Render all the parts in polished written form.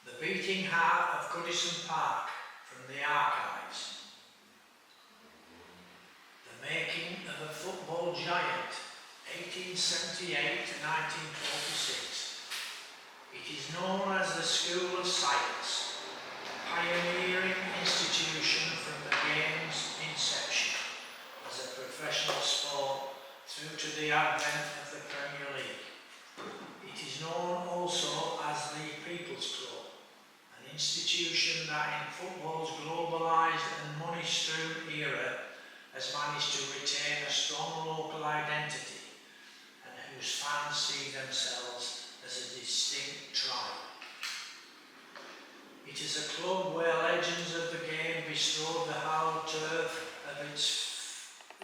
The Beating Heart of Goodison Park from the archives. The Making of a Football Giant, 1878 to 1946. It is known as the School of Science, a pioneering institution from the game's inception as a professional sport through to the advent of the Premier League. It is known also as the People's Club, an institution that in football's globalised and money-strewn era has managed to retain a strong local identity and whose fans see themselves as a distinct tribe. It is a club where legends of the game bestrode the hallowed turf of its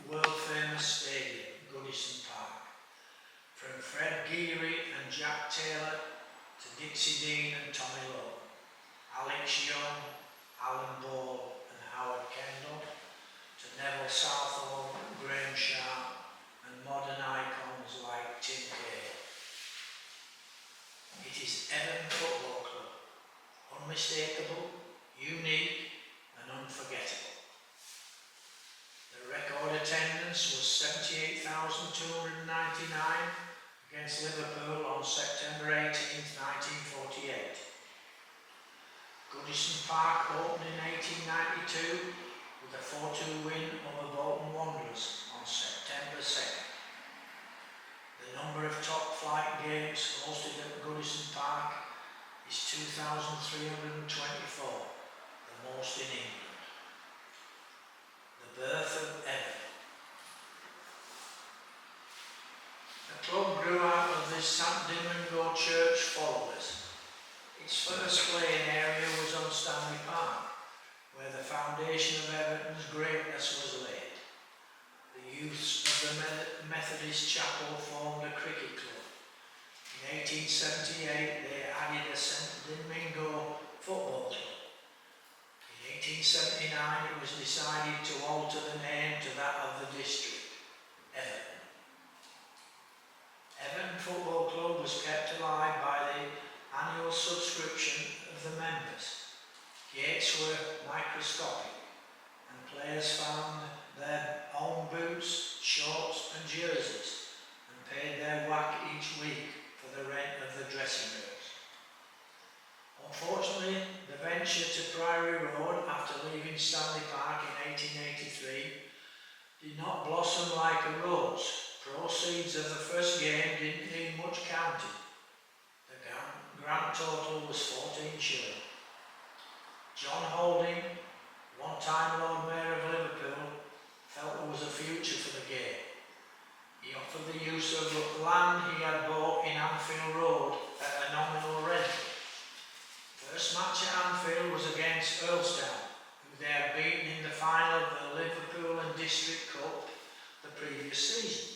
world-famous stadium, Goodison Park. From Fred Geary and Jack Taylor to Dixie Dean and Tommy Lowe, Alex Young, Alan Ball and Howard Kendall, to Neville Southall, Graham Sharp and modern icons like Tim Cahill. It is Everton Football Club, unmistakable, unique and unforgettable. The record attendance was 78,299 against Liverpool on September 18, 1948. Goodison Park opened in 1892 with a 4-2 win over Bolton Wanderers on September 2nd. The number of top-flight games hosted at Goodison Park is 2,324, the most in England. The birth of Everton. The club grew out of the St Domingo Church followers. Its first playing area was on Stanley Park, where the foundation of Everton's greatness was laid. The youths of the Methodist Chapel formed a cricket club. In 1878 they added a St Domingo football club. In 1879 it was decided to alter the name to that of the district, Everton. Everton Football Club was kept alive by the annual subscription of the members. Gates were microscopic and players found their own boots, shorts and jerseys and paid their whack each week for the rent of the dressing rooms. Unfortunately, the venture to Priory Road after leaving Stanley Park in 1883 did not blossom like a rose. Proceeds of the first game didn't need much counting. The grand total was 14 shillings. John Holding, one-time Lord Mayor of Liverpool, felt there was a future for the game. He offered the use of land he had bought in Anfield Road at a nominal rental. First match at Anfield was against Earlstown, who they had beaten in the final of the Liverpool and District Cup the previous season.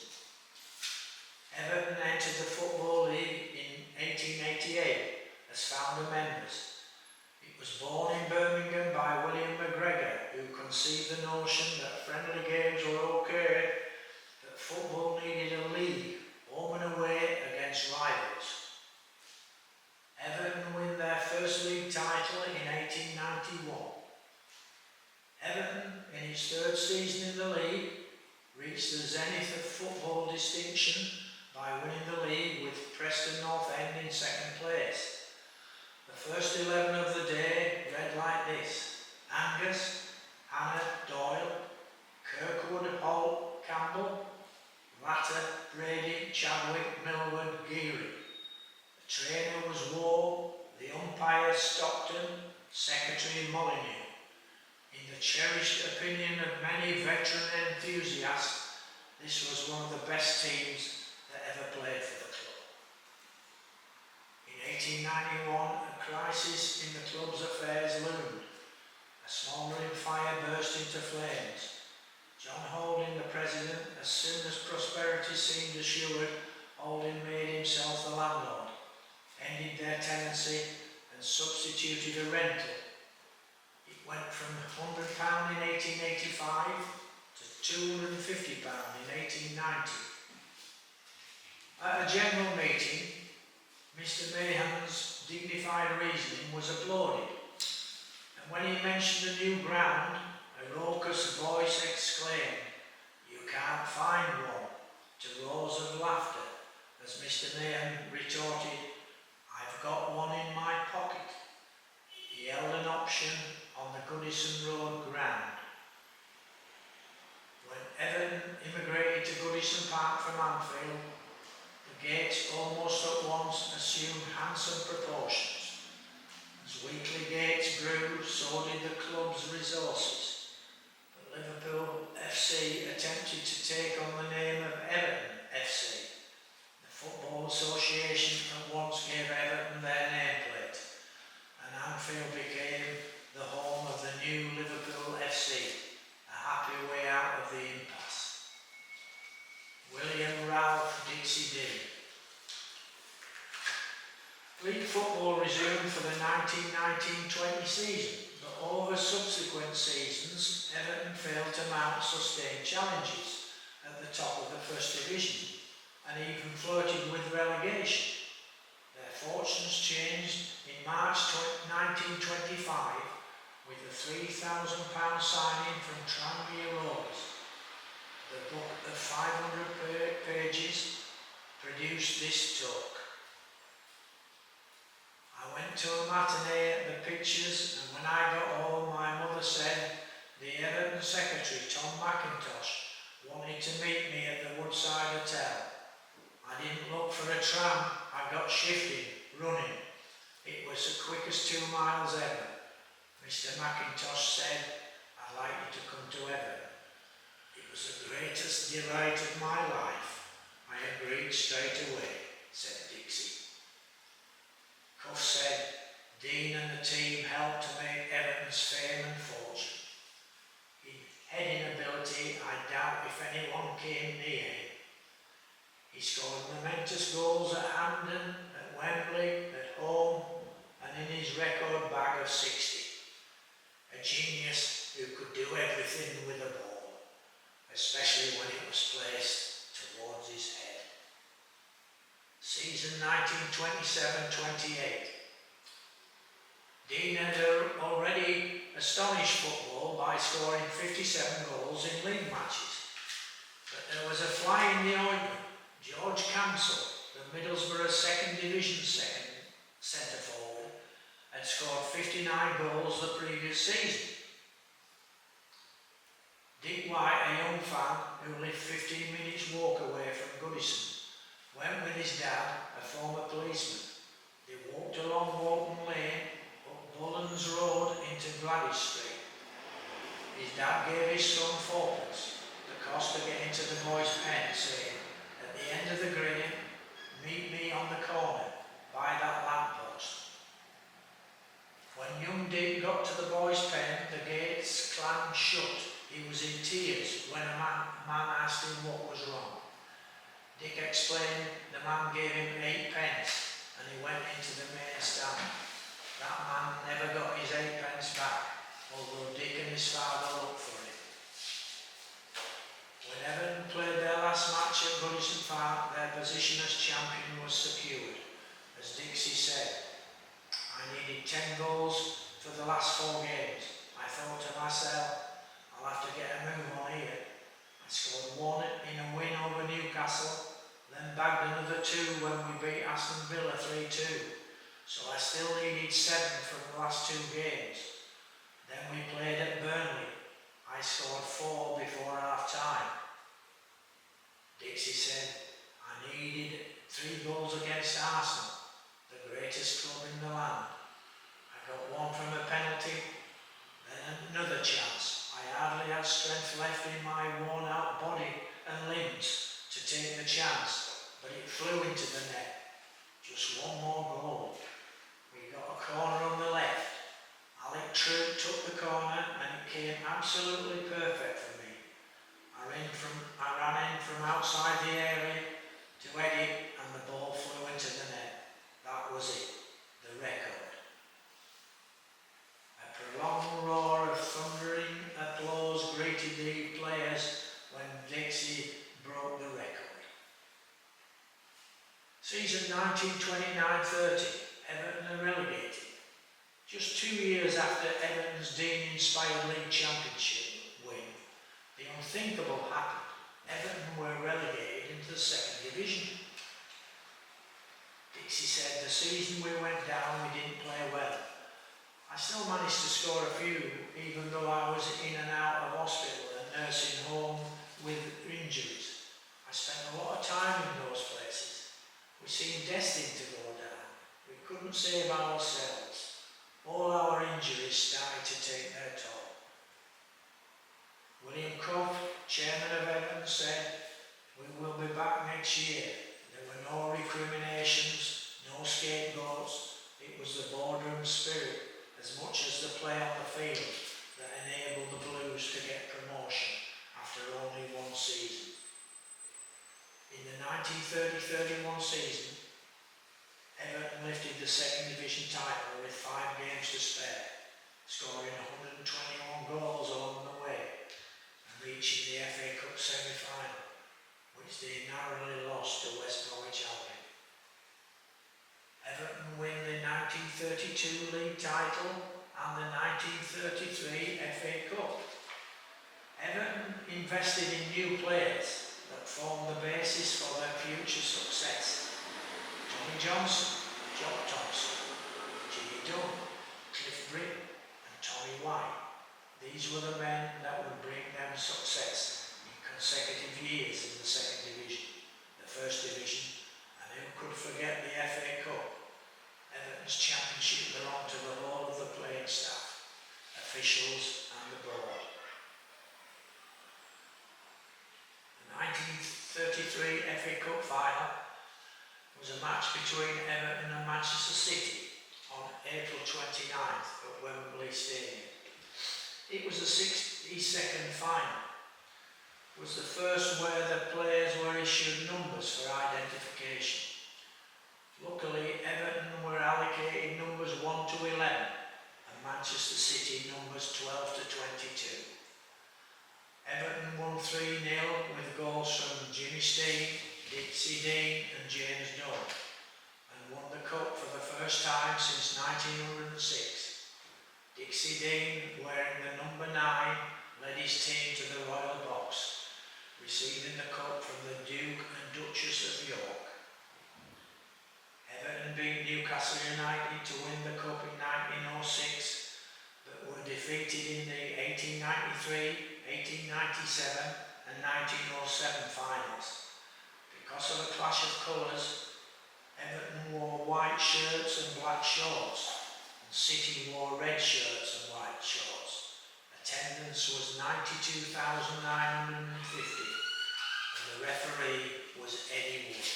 Everton entered the Football League in 1888 as founder members. It was born in Birmingham by William McGregor, who conceived the notion that friendly games were okay, that football needed a league, home and away against rivals. Everton win their first league title in 1891. Everton, in its third season in the league, reached the zenith of football distinction by winning the league with Preston North End in second place. The first 11 of the day read like this: Angus, Hannah, Doyle, Kirkwood, Holt, Campbell, Latter, Brady, Chadwick, Millward, Geary. The trainer was Waugh, the umpire Stockton, secretary Molyneux. In the cherished opinion of many veteran enthusiasts, this was one of the best teams that ever played for the club. In 1891, a crisis in the club's affairs loomed. A smouldering fire burst into flames. John Holding, the president, as soon as prosperity seemed assured, Holding made himself the landlord, ended their tenancy and substituted a rental. It went from £100 in 1885 to £250 in 1890. At a general meeting, Mr. Mahon's dignified reasoning was applauded, and when he mentioned a new ground, a raucous voice exclaimed, "You can't find one," to roars of laughter, as Mr. Mayhem retorted, "I've got one in my pocket." He held an option on the Goodison Road ground. When Everton immigrated to Goodison Park from Anfield, the gates almost at once assumed handsome proportions. As weekly gates grew, so did the club's resources. But Liverpool FC attempted to take on the name of Everton FC. The Football Association at once gave Everton their nameplate, and Anfield became the home of the new Liverpool FC, a happy way out of the impasse. William Ralph Dixie Dean. League football resumed for the 1919-20 season, but over subsequent seasons, Everton failed to mount sustained challenges at the top of the First Division, and even flirted with relegation. Their fortunes changed in March 1925 with a £3,000 signing from Tranmere Rovers. The book of 500 pages produced this talk. I went to a matinee at the pictures, and when I got home my mother said the Everton secretary, Tom McIntosh, wanted to meet me at the Woodside Hotel. I didn't look for a tram, I got shifting, running. It was the quickest 2 miles ever. Mr. McIntosh said, "I'd like you to come to Everton." "It was the greatest delight of my life." I agreed straight away, said Dixie. Cuff said, Dean and the team helped to make Everton's fame and fortune. In heading ability, I doubt if anyone came near him. He scored momentous goals at Hampden, at Wembley, at home, and in his record bag of 60. A genius who could do everything with a ball, especially when it was placed towards his head. Season 1927-28. Dean had already astonished football by scoring 57 goals in league matches. But there was a fly in the ointment. George Cancel, the Middlesbrough second division centre forward, had scored 59 goals the previous season. Dick White, a young fan who lived 15 minutes walk away from Goodison, went with his dad, a former policeman. They walked along Walton Lane, up Bullens Road into Gladys Street. His dad gave his son fourpence, the cost to get into the boys' pen, saying, "At the end of the green, meet me on the corner, by that lamppost." When young Dick got to the boys' pen, the gates clanged shut. He was in tears when a man asked him what was wrong. Dick explained the man gave him 8 pence and he went into the main stand. That man never got his 8 pence back, although Dick and his father looked for it. When Everton played their last match at Goodison Park, their position as champion was secured. As Dixie said, "I needed 10 goals for the last 4 games. I thought to myself, I'll have to get a move on here. I scored 1 in a win over Newcastle, then bagged another 2 when we beat Aston Villa 3-2. So I still needed 7 from the last 2 games. Then we played at Burnley. I scored 4 before half time." Dixie said, "I needed 3 goals against Arsenal, the greatest club in the land. I got 1 from a penalty, then another chance. I hardly had strength left in my worn-out body and limbs to take the chance, but it flew into the net. Just 1 more goal. We got a corner on the left. Alec Troop took the corner and it came absolutely perfect for me. I ran in from outside the area to head it and the ball flew into the net. That was it, the record." A prolonged roar of thundering applause greeted the players when Dixie broke the record. Season 1929-30, Everton are relegated. Just 2 years after Everton's Dean-inspired League Championship win, the unthinkable happened. Everton were relegated into the second division. Dixie said, "The season we went down, we didn't play well. I still managed to score a few, even though I was in and out of hospital and nursing home with injuries. I spent a lot of time in those places. We seemed destined to go down. We couldn't save ourselves. All our injuries started to take their toll." William Cove, chairman of Everton, said, "We will be back next year. There were no recriminations, no scapegoats. It was the boardroom spirit, as much as the play on the field, that enabled the Blues to get promotion after only one season." In the 1930-31 season, Everton lifted the second division title with 5 games to spare, scoring 121 goals along the way and reaching the FA Cup semi-final, which they narrowly lost to West Bromwich Albion. Everton win the 1932 league title and the 1933 FA Cup. Everton invested in new players that formed the basis for their future success. Tommy Johnson, Jock Thompson, Jimmy Dunn, Cliff Britton and Tommy White. These were the men that would bring them success in consecutive years in the second division, the first division, and who could forget the FA Cup? Everton's championship belonged to the whole of the playing staff, officials and the board. The 1933 FA Cup final was a match between Everton and Manchester City on April 29th at Wembley Stadium. It was the 62nd final. It was the first where the players were issued numbers for identification. Luckily, Everton were allocated numbers 1 to 11 and Manchester City numbers 12 to 22. Everton won 3-0 with goals from Jimmy Steen, Dixie Dean and James Dunn, and won the cup for the first time since 1906. Dixie Dean, wearing the number 9, led his team to the Royal Box, receiving the cup from the Duke and Duchess of York. Everton beat Newcastle United to win the cup in 1906, but were defeated in the 1893, 1897 and 1907 finals. Because of a clash of colours, Everton wore white shirts and black shorts, and City wore red shirts and white shorts. Attendance was 92,950, and the referee was Eddie Wood.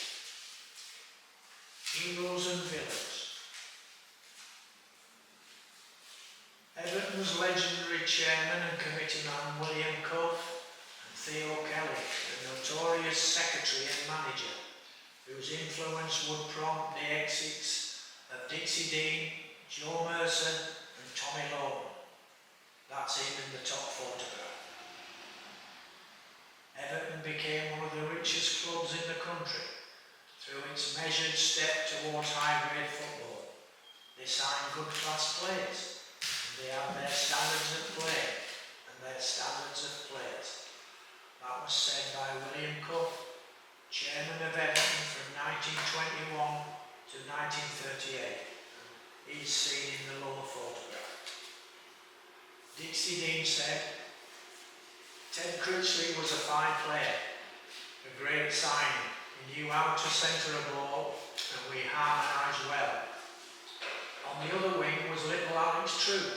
Heroes and villains. Everton's legendary chairman and committeeman William Cove and Theo Kelly, the notorious secretary and manager, whose influence would prompt the exits of Dixie Dean, Joe Mercer and Tommy Lowe. That's him in the top photograph. Everton became one of the richest clubs in the country through its measured step towards high-grade football. They signed good-class players, and they have their standards of play and their standards of players. That was said by William Cove, chairman of Everton from 1921 to 1938. He's seen in the lower photograph. Dixie Dean said, "Ted Critchley was a fine player, a great signing. He knew how to centre a ball and we harmonised well. On the other wing was little Alex True,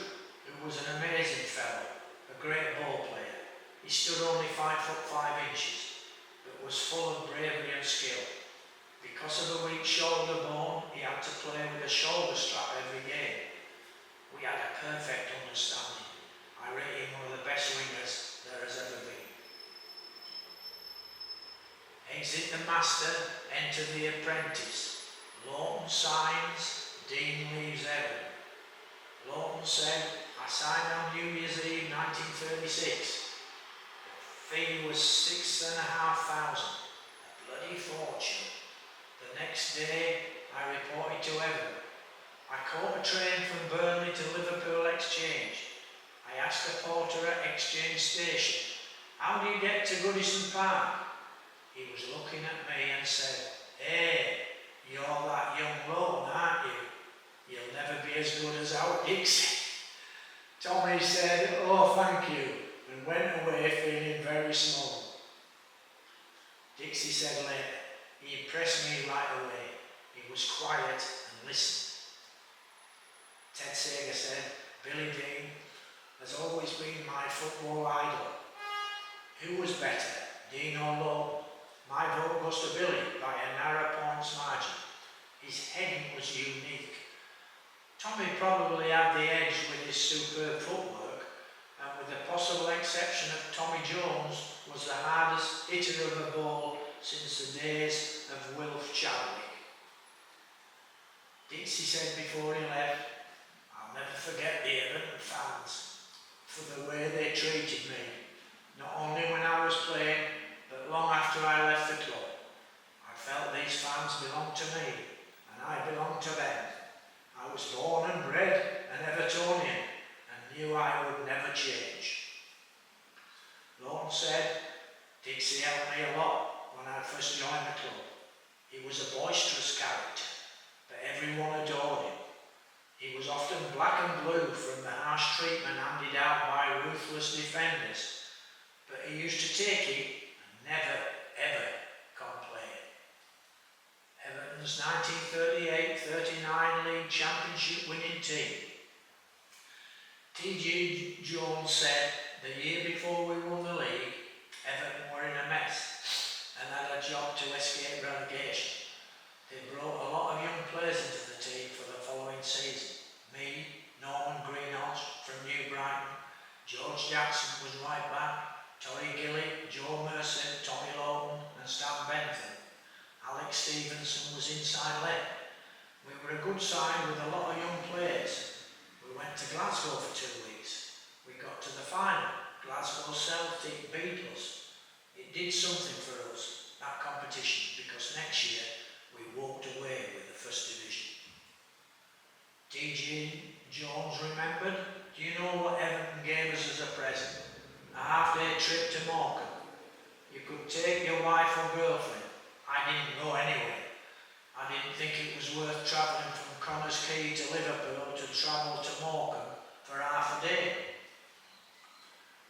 who was an amazing fellow, a great ball player. He stood only 5'5", but was full of bravery and skill. Because of the weak shoulder bone, he had to play with a shoulder strap every game. We had a perfect understanding. I rate him one of the best wingers there has ever been." Exit the master, enter the apprentice. Lawton signs, Dean leaves Everton. Lawton said, "I signed on New Year's Eve 1936. The fee was $6,500, a bloody fortune. The next day I reported to Everton. I caught a train from Burnley to Liverpool Exchange. I asked the porter at Exchange Station, "How do you get to Goodison Park?" He was looking at me and said, "Hey, you're that young lone, aren't you? You'll never be as good as our Dixie." Tommy said, "Oh, thank you," and went away feeling very small. Dixie said later, "He impressed me right away. He was quiet and listened." Ted Sager said, "Billy Dean has always been my football idol. Who was better, Dean or Lowe? My vote goes to Billy by a narrow points margin. His heading was unique. Tommy probably had the edge with his superb footwork, and with the possible exception of Tommy Jones, was the hardest hitter of a ball since the days of Wilf Chadwick." Dixie said before he left, "I'll never forget the Everton fans for the way they treated me, not only when I was playing, but long after I left the club. I felt these fans belonged to me, and I belonged to them. I was born and bred an Evertonian, and knew I would never change." Lone said, "Dixie helped me a lot when I first joined the club. He was a boisterous character, but everyone adored him. He was often black and blue from the harsh treatment handed out by ruthless defenders, but he used to take it and never, ever complain." Everton's 1938-39 League Championship winning team. T.G. Jones said, "The year before we won the league, Everton were in a mess and had a job to escape relegation. They brought a lot of young players into the team for the following season. Me, Norman Greenhalgh from New Brighton, George Jackson was right back, Torry Gilly, Joe Mercer, Tommy Lawton and Stan Bentham. Alex Stevenson was inside left. We were a good side with a lot of young players. We went to Glasgow for 2 weeks. We got to the final. Glasgow Celtic beat us. It did something for us, that competition, because next year we walked away with the first division." T.G. Jones remembered, "Do you know what Everton gave us as a present? A half-day trip to Morecambe. You could take your wife or girlfriend. I didn't go anyway. I didn't think it was worth travelling from Connors Quay to Liverpool to travel to Morecambe for half a day."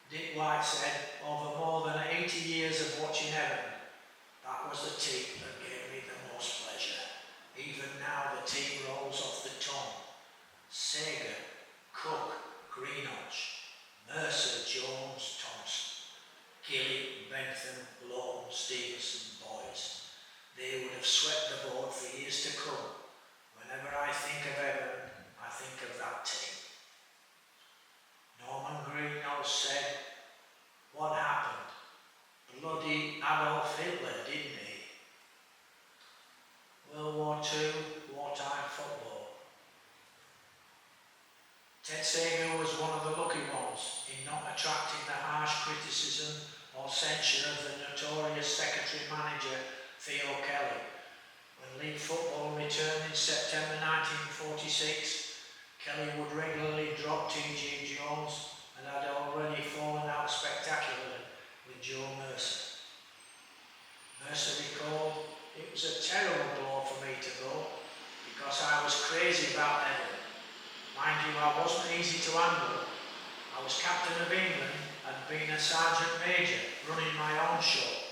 Dick White said, "Over more than 80 years of watching Everton, that was the team that gave me the most pleasure. Even now the team rolls off the tongue. Sager, Cook, Greenhalgh, Mercer, Jones, Thompson, Gilly, Bentham, Lawton, Stevenson, Boys. They would have swept the board for years to come. Whenever I think of Everton, I think of that team." Norman Greenhalgh said, "What happened? Bloody Adolf Hitler, didn't he?" World War II, wartime football. Ted Sager was one of the lucky ones in not attracting the harsh criticism or censure of the notorious secretary-manager Theo Kelly. When league football returned in September 1946, Kelly would regularly drop T.G. Jones and had already fallen out spectacularly with Joe Mercer. Mercer recalled, "It was a terrible blow for me to go because I was crazy about Everton. Mind you, I wasn't easy to handle. I was captain of England and being a sergeant major running my own show.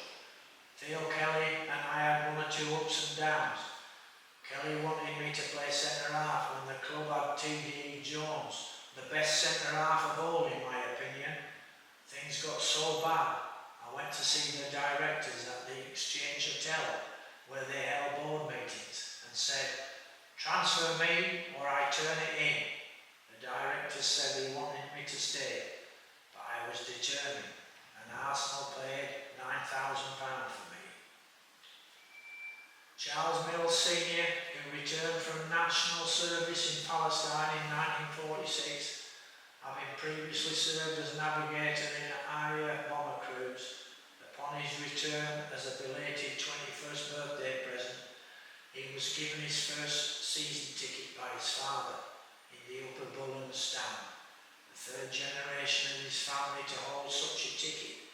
Theo Kelly and I had one or two ups and downs. Kelly wanted me to play centre-half when the club had T.D. Jones, the best centre-half of all in my opinion. Things got so bad, I went to see the directors at the Exchange Hotel where they held board meetings and said, 'Transfer me or I turn it in.' The directors said they wanted me to stay, but I was determined and Arsenal paid £9,000 for me." Charles Mills Sr., who returned from national service in Palestine in 1946, having previously served as navigator in an Aria bomber cruise, upon his return as a belated 21st birthday present, he was given his first season ticket by his father in the Upper Bullen stand, the third generation of his family to hold such a ticket,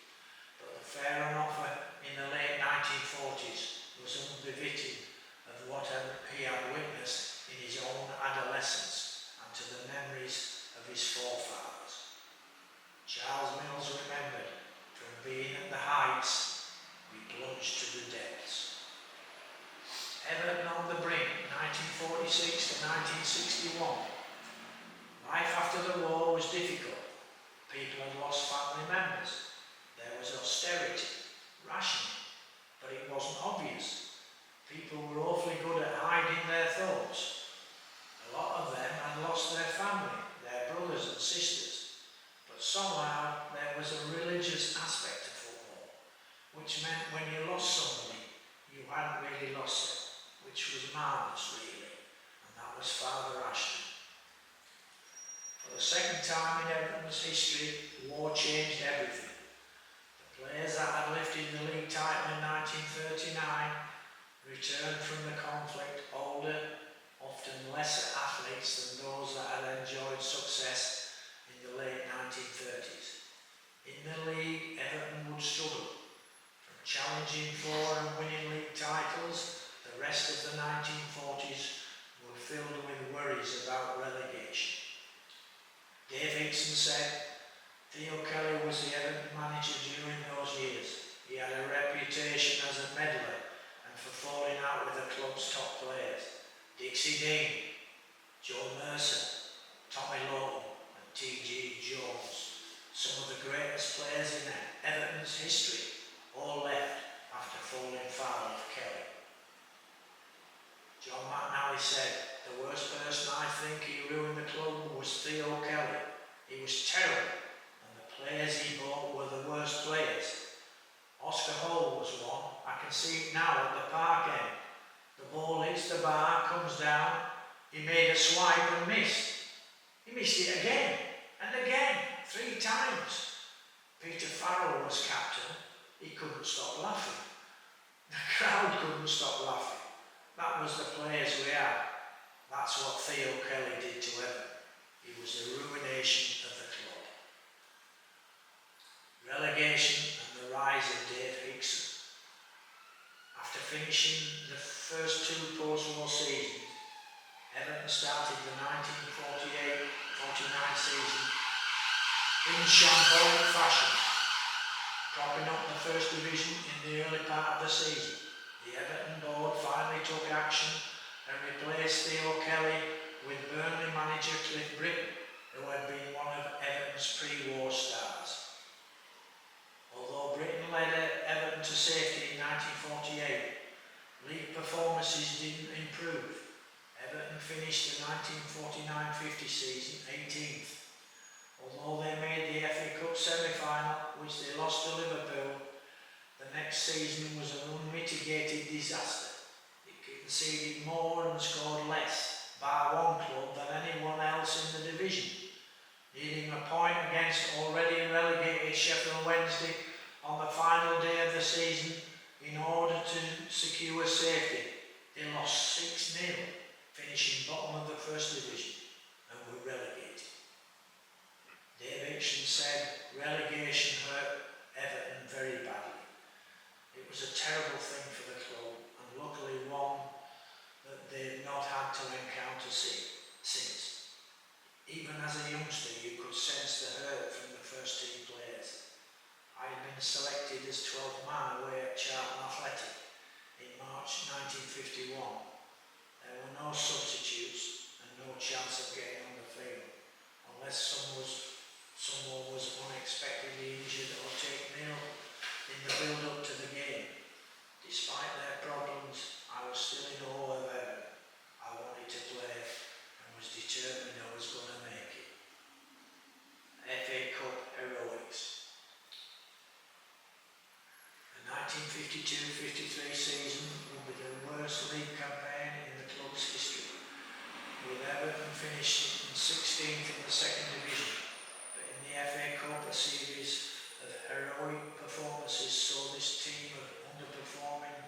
but the fare on offer in the late 1940s was unbefitting of what he had witnessed in his own adolescence and to the memories of his forefathers. Charles Mills remembered, from being at the heights, we plunged to the depths. Everton on the brink, 1946 to 1961. Life after the war was difficult. People had lost family members. There was austerity, rationing, but it wasn't obvious. People were awfully good at hiding their thoughts. A lot of them had lost their family, their brothers and sisters, but somehow there was a religious aspect to football, which meant when you lost somebody, you hadn't really lost it, which was marvellous really, and that was Father Ashton. For the second time in Everton's history, war changed everything. The players that had lifted the league title in 1939 returned from the conflict older, often lesser athletes than those that had enjoyed success in the late 1930s. In the league, Everton would struggle. From challenging for and winning league titles, the rest of the 1940s were filled with worries about relegation. Dave Hickson said, Theo Kelly was the Everton manager during those years. He had a reputation as a meddler and for falling out with the club's top players. Dixie Dean, Joe Mercer, Tommy Lawton and T.G. Jones, some of the greatest players in Everton's history, all left after falling foul of Kelly. John McNally said, the worst person I think he ruined the club was Theo Kelly. He was terrible, and the players he bought were the worst players. Oscar Hall was one. I can see it now at the park end. The ball hits the bar, comes down. He made a swipe and missed. He missed it again, and again, 3 times. Peter Farrell was captain. He couldn't stop laughing. The crowd couldn't stop laughing. That was the players we had. That's what Theo Kelly did to Everton. He was the ruination of the club. Relegation and the rise of Dave Hickson. After finishing the first 2 post-war seasons, Everton started the 1948-49 season in shambolic fashion, propping up the first division in the early part of the season. The Everton board finally took action and replaced Theo Kelly with Burnley manager Cliff Britton, who had been one of Everton's pre-war stars. Although Britton led Everton to safety in 1948, league performances didn't improve. Everton finished the 1949-50 season 18th. Although they made the FA Cup semi-final, which they lost to Liverpool, the next season was an unmitigated disaster. It conceded more and scored less, bar one club, than anyone else in the division. Needing a point against already relegated Sheffield Wednesday on the final day of the season in order to secure safety, they lost 6-0, finishing bottom of the first division and were relegated. Dave Hickson said relegation hurt Everton very badly. It was a terrible thing for the club and luckily one that they've not had to encounter since. Even as a youngster you could sense the hurt from the first team players. I had been selected as 12th man away at Charlton Athletic in March 1951. There were no substitutes and no chance of getting on the field unless someone was unexpectedly injured or taken ill in the build-up to the game. Despite their problems, I was still in awe of Everton. I wanted to play and was determined I was going to make it. FA Cup heroics. The 1952-53 season will be the worst league campaign in the club's history, with Everton finishing 16th in the second division. But in the FA Cup, a series of heroic performances saw this team of underperforming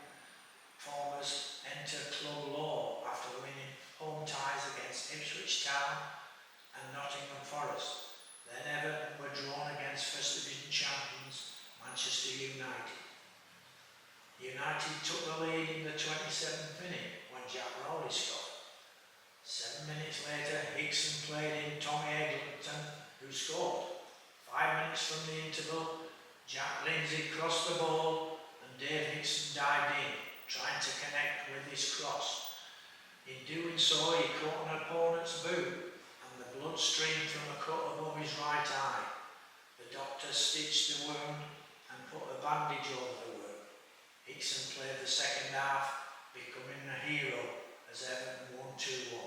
performers enter club law after winning home ties against Ipswich Town and Nottingham Forest. Then Everton were drawn against First Division champions Manchester United. United took the lead in the 27th minute when Jack Rowley scored. 7 minutes later, Hickson played in Tommy Eglinton, who scored. 5 minutes from the interval, Jack Lindsay crossed the ball and Dave Hickson dived in, trying to connect with his cross. In doing so, he caught an opponent's boot and the blood streamed from a cut above his right eye. The doctor stitched the wound and put a bandage over the wound. Hickson played the second half, becoming a hero as Everton won 2-1.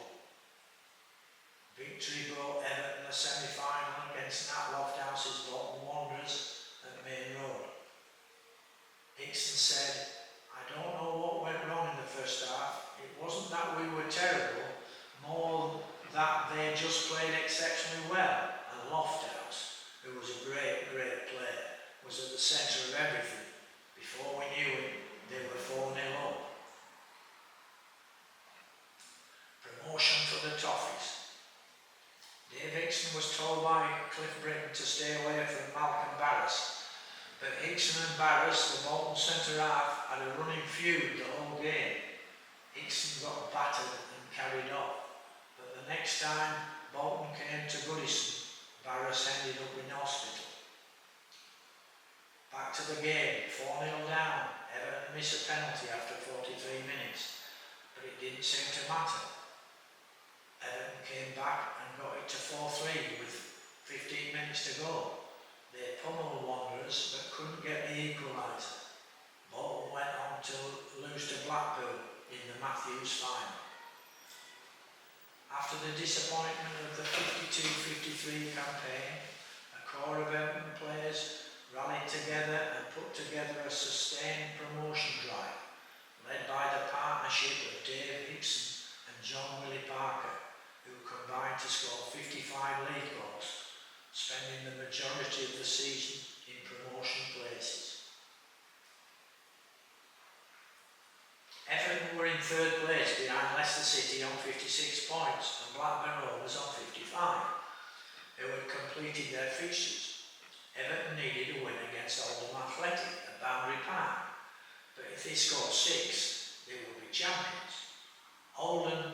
Victory brought Everton a semi-final against Nat Lofthouse's Bolton Wanderers at Main Road. Hickson said, "I don't know what went wrong in the first half. It wasn't that we were terrible, more that they just played exceptionally well, and Lofthouse, who was a great player, was at the centre of everything. Before we knew it, they were 4-0 up." Promotion for the Toffees. Dave Hickson was told by Cliff Britton to stay away from Malcolm Barras, but Hickson and Barras, the Bolton centre-half, had a running feud the whole game. Hickson got battered and carried off, but the next time Bolton came to Goodison, Barras ended up in hospital. Back to the game, 4-0 down. Everton missed a penalty after 43 minutes, but it didn't seem to matter. Everton came back and got it to 4-3 with 15 minutes to go. They pummeled Wanderers but couldn't get the equaliser. Bolton went on to lose to Blackpool in the Matthews final. After the disappointment of the 52-53 campaign, a core of Everton players rallied together and put together a sustained promotion drive, led by the partnership of Dave Hickson and John Willie Parker, who combined to score 55 league goals, spending the majority of the season in promotion places. Everton were in third place behind Leicester City on 56 points and Blackburn Rovers on 55, who had completed their fixtures. Everton needed a win against Oldham Athletic at Boundary Park, but if they scored 6, they would be champions. Oldham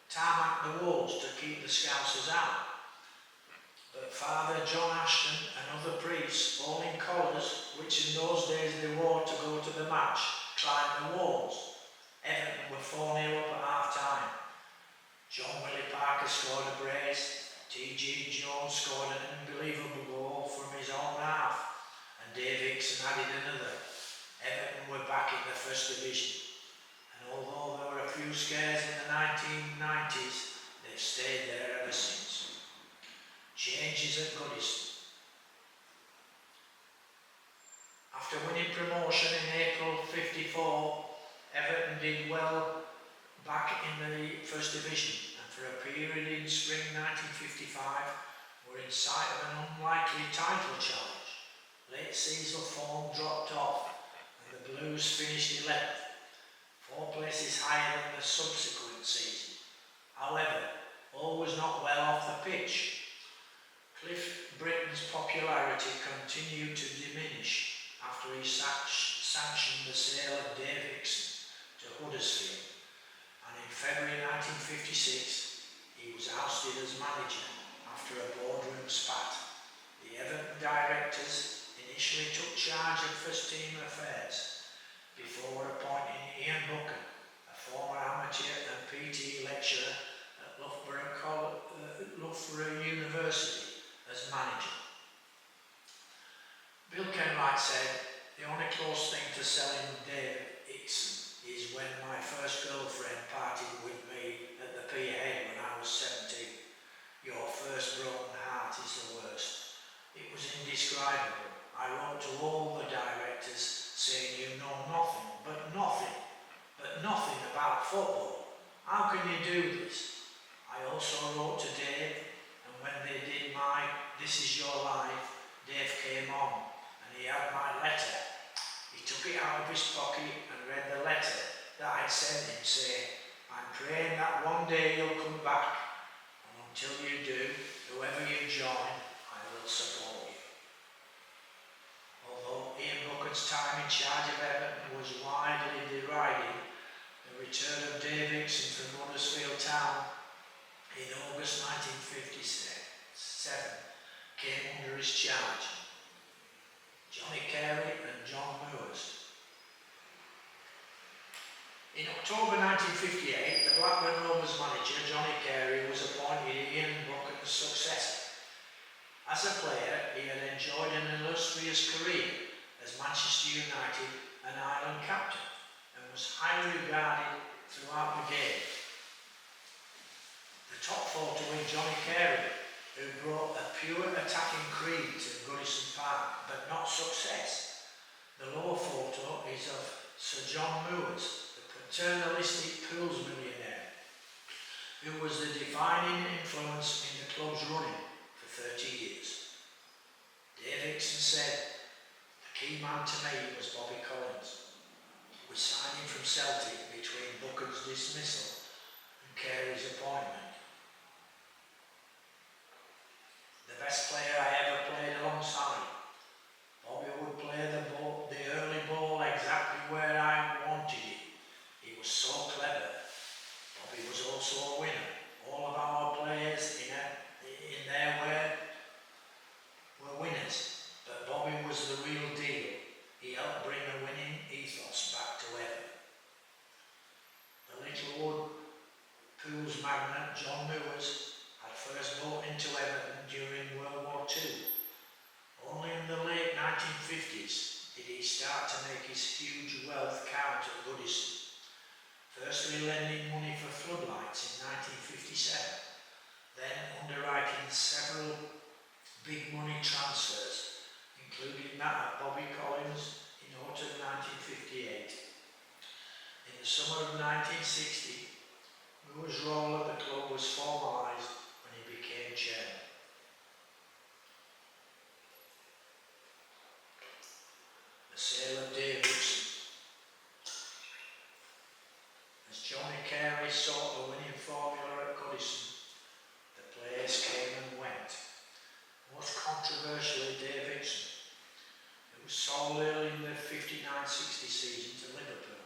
tarmacked the walls to keep the Scousers out, but Father John Ashton and other priests, all in collars, which in those days they wore to go to the match, climbed the walls. Everton were 4-0 up at half-time. John Willie Parker scored a brace, T.G. Jones scored an unbelievable goal from his own half, and Dave Hickson added another. Everton were back in the First Division, and although there were a few scares in the 1990s, they've stayed there ever since. Changes at Goodison. After winning promotion in April '54, Everton did well back in the First Division, and for a period in spring 1955 were in sight of an unlikely title challenge. Late season form dropped off and the Blues finished 11th, 4 places higher than the subsequent season. However, all was not well off the pitch. Cliff Britton's popularity continued to diminish after he sanctioned the sale of Dave Hickson to Huddersfield, and in February 1956 he was ousted as manager after a boardroom spat. The Everton directors initially took charge of first team affairs before appointing Ian Buchan, a former amateur and PT lecturer at Loughborough University, as manager. Bill Kenwright said, "The only close thing to selling Dave Hickson is when my first girlfriend partied with me at the Pier Head when I was 17. Your first broken heart is the worst. It was indescribable. I wrote to all the directors saying you know nothing about football. How can you do this? I also wrote to Dave, and when they did my This Is Your Life, Dave came on and he had my letter. He took it out of his pocket and read the letter that I'd sent him saying, I'm praying that one day you'll come back, and until you do, whoever you join, I will support you. Although Ian Buchan's time in charge of Everton was widely derided, the return of Dave Hickson from Huddersfield Town in August 1957 came under his charge. Johnny Carey and John Moores. In October 1958, the Blackburn Rovers manager, Johnny Carey, was appointed Ian Buchan's successor. As a player, he had enjoyed an illustrious career as Manchester United and Ireland captain and was highly regarded throughout the game. The top photo with Johnny Carey, who brought a pure attacking creed to Goodison Park, but not success. The lower photo is of Sir John Moores, the paternalistic Pools millionaire, who was the defining influence in the club's running for 30 years. Dave Hickson said, "The key man to me was Bobby Collins. We signed him from Celtic between Buchan's dismissal and Carey's appointment. The best player I ever played alongside. Bobby would play the early ball exactly where I wanted it. He was so clever. Bobby was also a winner. All of our players in their way were winners, but Bobby was the real deal. He helped bring a winning ethos back to Everton." The Littlewood Pools magnate John Moores had first bought into Everton during World War II. Only in the late 1950s did he start to make his huge wealth count at Goodison, firstly lending money for floodlights in 1957, then underwriting several big money transfers, including that of Bobby Collins in autumn 1958. In the summer of 1960, Moore's role at the club was formalised when he became chairman. The sale of Dave Hickson. As Johnny Carey sought the winning formula at Goodison, the players came and went. Most controversially, Dave Hickson, who was sold early in the 59-60 season to Liverpool.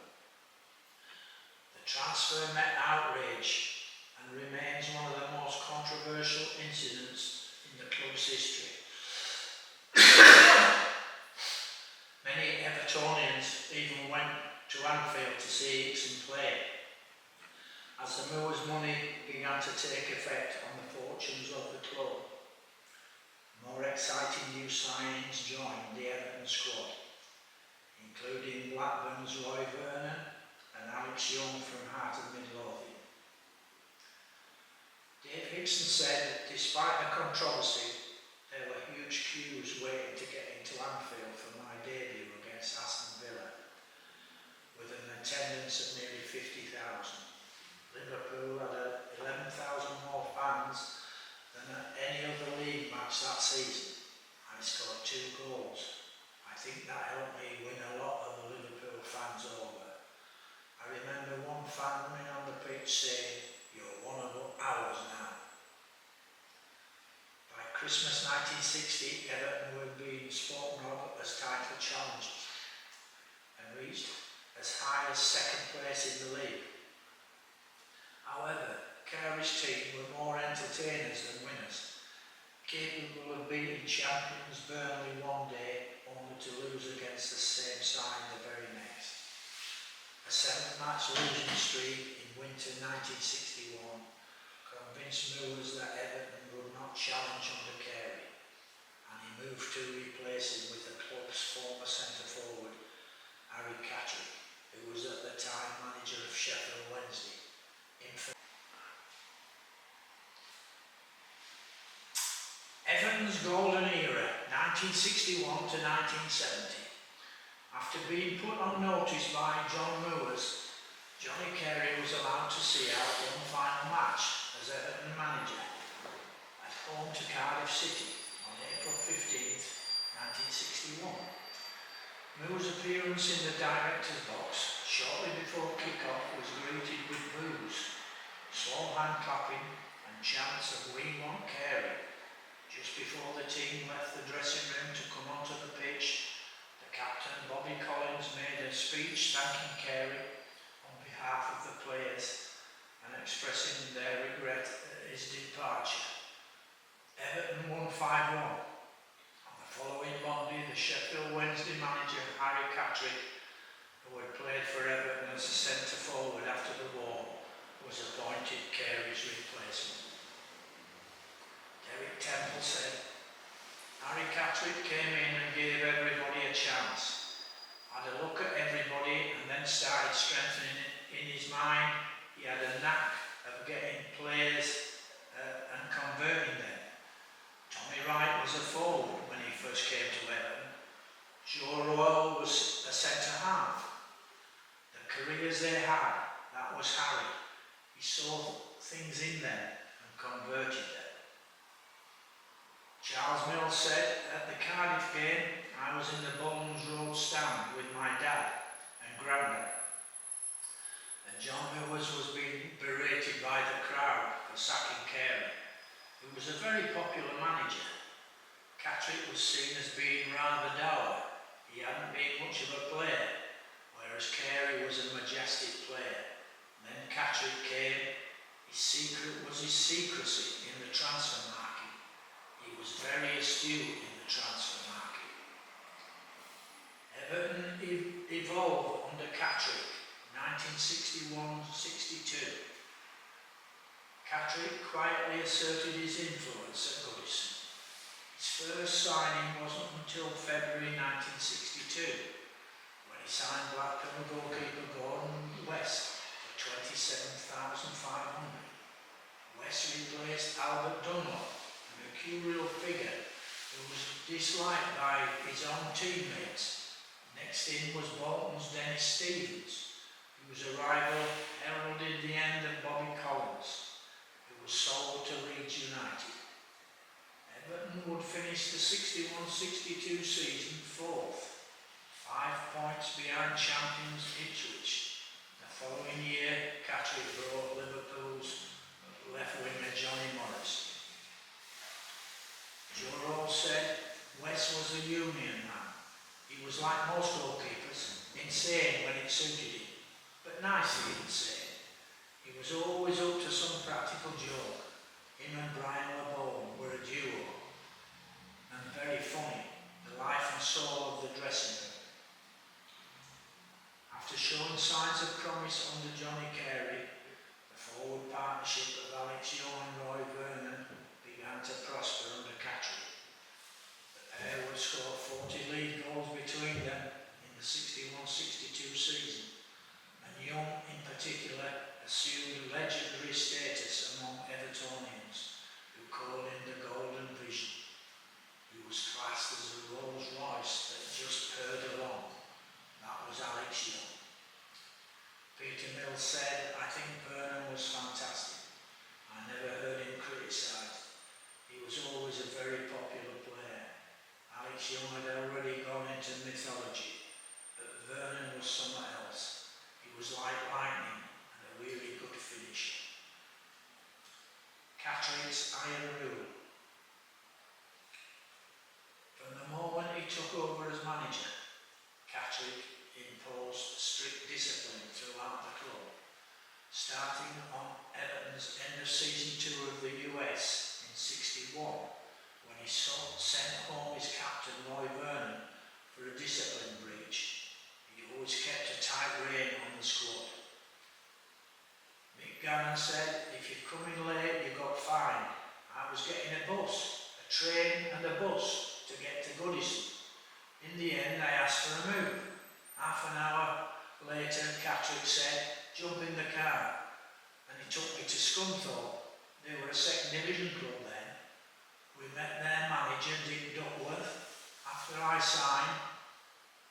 The transfer met outrage and remains one of the most controversial incidents in the club's history. Many Evertonians even went to Anfield to see Hickson play. As the Moores' money began to take effect on the fortunes of the club, more exciting new signings joined the Everton squad, including Blackburn's Roy Vernon and Alex Young from Heart of Midlothian. Dave Hickson said that despite the controversy, there were huge queues waiting to get into Anfield for my debut against Aston Villa, with an attendance of nearly 50,000. Liverpool had 11,000 more fans than at any other league match that season. I scored 2 goals. I think that helped me win a lot of the Liverpool fans over. I remember one fan running on the pitch saying, "You're one of ours now." By Christmas 1960, Everton were being spoken of as title challengers and reached as high as second place in the league. However, Carey's team were more entertainers than winners, capable of beating champions Burnley one day only to lose against the same side the very next. A 7-match losing streak in winter 1961 convinced Moores that Everton would not challenge under Carey, and he moved to replace him with the club's former centre-forward, Harry Catterick, who was at the time manager of Sheffield Wednesday. Everton's golden era, 1961 to 1970. After being put on notice by John Moores, Johnny Carey was allowed to see out one final match as Everton manager at home to Cardiff City on April 15th, 1961. Moore's appearance in the director's box shortly before kick-off was greeted with boos, slow hand clapping and chants of "We Just before the team left the dressing room to come onto the pitch, the captain, Bobby Collins, made a speech thanking Carey on behalf of the players and expressing their regret at his departure. Everton won 5-1. On the following Monday, the Sheffield Wednesday manager, Harry Catterick, who had played for Everton as a centre-forward after the war, was appointed Carey's replacement. Derek Temple said, Harry Catterick came in and gave everybody a chance. Had a look at everybody and then started strengthening it in his mind. He had a knack of getting players and converting them. Tommy Wright was a forward when he first came to Everton. Joe Royal was a centre-half. The careers they had, that was Harry. He saw things in them and converted them. Charles Mills said, at the Cardiff game, I was in the Bones Road stand with my dad and granddad. And John Mills was being berated by the crowd for sacking Carey, who was a very popular manager. Catterick was seen as being rather dour. He hadn't been much of a player, whereas Carey was a majestic player. And then Catterick came. His secret was his secrecy in the transfer market. He was very astute in the transfer market. Everton evolved under Catterick, 1961-62. Catterick quietly asserted his influence at Goodison. His first signing wasn't until February 1962, when he signed Blackburn goalkeeper Gordon West for $27,500. West replaced Albert Dunlop, a mercurial figure who was disliked by his own teammates. Next in was Bolton's Dennis Stevens, whose arrival heralded the end of Bobby Collins, who was sold to Leeds United. Everton would finish the 61-62 season fourth, 5 points behind champions Ipswich. The following year, Catterick brought Liverpool's left winger Johnny Morris. Joe Roll said, West was a union man. He was like most goalkeepers, insane when it suited him, but nicely insane. He was always up to some practical joke. Him and Brian LeBone were a duo, and very funny, the life and soul of the dressing room. After showing signs of promise under Johnny Carey, the forward partnership of Alex Young and Roy Vernon began to prosper under Catterick. The pair would score 40 league goals between them in the 61-62 season, and Young in particular assumed legendary status among Evertonians, who called him the Golden Vision. He was classed as a Rolls Royce that just purred along. That was Alex Young. Peter Mills said, I think Vernon was fantastic. I never heard him criticised. He was always a very popular player. Alex Young had already gone into mythology, but Vernon was somewhere else. He was like lightning and a really good finisher. Catterick's iron rule. From the moment he took over as manager, Catterick imposed strict discipline throughout the club, starting on Everton's end-of-season tour of the US in '61, when he sent home his captain Roy Vernon for a discipline breach. He always kept a tight rein on the squad. Mick Gannon said, if you come in late, you got fined. I was getting a bus, a train and a bus to get to Goodison. In the end, I asked for a move. Half an hour later, Catterick said, jump in the car. And he took me to Scunthorpe. They were a second division club then. We met their manager, Dick Duckworth. After I signed,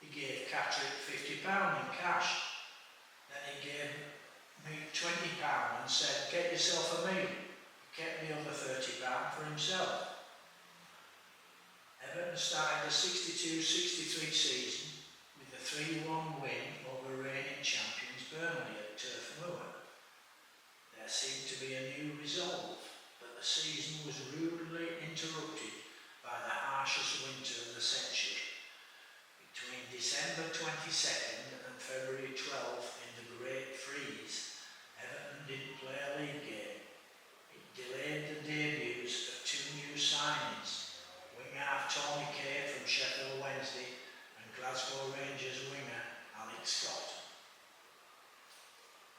he gave Catterick £50 in cash. Then he gave me £20 and said, get yourself a meal. He kept the other £30 for himself. Everton started the 62-63 season with a 3-1 win over reigning champions Burnley at Turf Moor. There seemed to be a new resolve, but the season was rudely interrupted harshest winter of the century. Between December 22nd and February 12th in the Great Freeze, Everton didn't play a league game. It delayed the debuts of two new signings, winger-half Tony Kay from Sheffield Wednesday and Glasgow Rangers winger Alex Scott.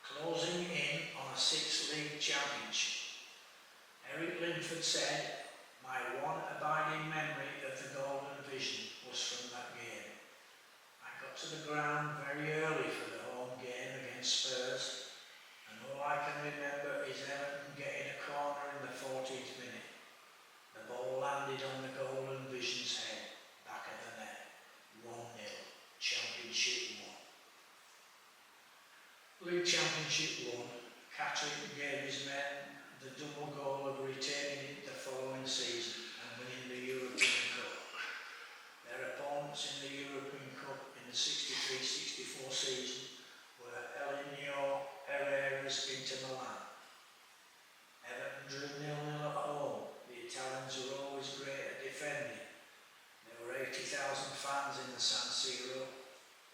Closing in on a six-league championship, Eric Linford said, "My one abiding memory of the Golden Vision was from that game. I got to the ground very early for the home game against Spurs, and all I can remember is Everton getting a corner in the 14th minute. The ball landed on the Golden Vision's head, back of the net, 1-0, Championship won." League Championship won, Catrick gave his men the double goal of retaining it the following season and winning the European Cup. Their opponents in the European Cup in the 63-64 season were Elinio Herrera's Inter Milan. Everton drew 0-0 at home. The Italians were always great at defending. There were 80,000 fans in the San Siro.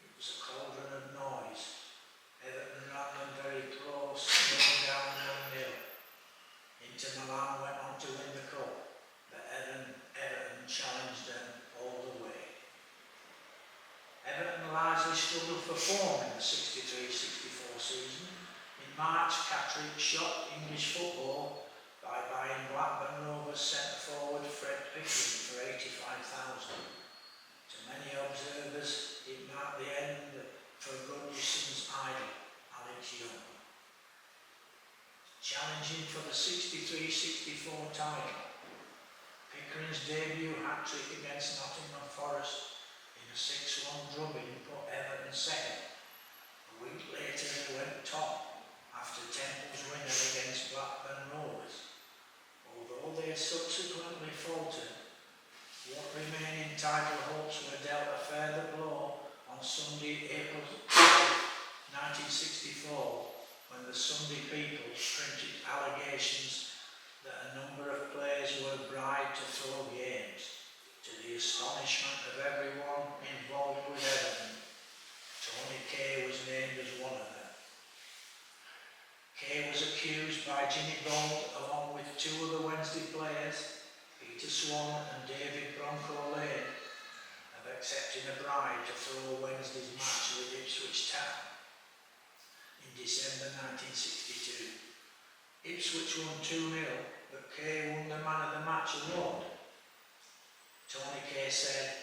It was a cauldron of noise. Everton ran them very close, going down 1-0. Inter Milan went on to win the cup, but Everton challenged them all the way. Everton largely struggled for form in the 63-64 season. In March, Catrick shocked English football by buying Blackburn Rovers centre-forward Fred Pickering for 85,000. To many observers, it marked the end for Goodison's idol, Alex Young. Challenging for the 63-64 title, Pickering's debut hat-trick against Nottingham Forest in a 6-1 drubbing put Everton second. A week later they went top after Temple's winner against Blackburn Rovers. Although they subsequently faltered, what remaining title hopes were dealt a further blow on Sunday, April 12, 1964, when the Sunday People printed allegations that a number of players were bribed to throw games. To the astonishment of everyone involved with Everton, Tony Kay was named as one of them. Kay was accused by Jimmy Gold, along with two other Wednesday players, Peter Swan and David Bronco Lane, of accepting a bribe to throw Wednesday's match with Ipswich Town. In December 1962, Ipswich won 2-0, but Kay won the Man of the Match award. Tony Kay said,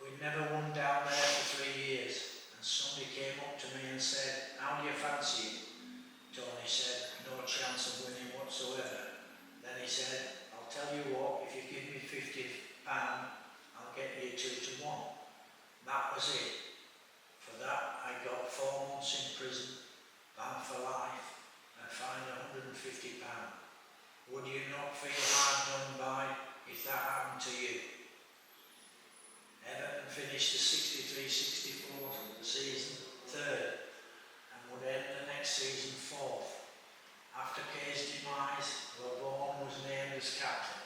"We'd never won down there for 3 years, and somebody came up to me and said, 'How do you fancy it?' Tony said, 'No chance of winning whatsoever.' Then he said, 'I'll tell you what, if you give me £50, I'll get you 2-1. That was it. For that, I got 4 months in prison, banned for life, and fined £150. Would you not feel hard done by if that happened to you?" Everton finished the 63-64 season third and would end the next season fourth. After Kay's demise, Labourne was named as captain,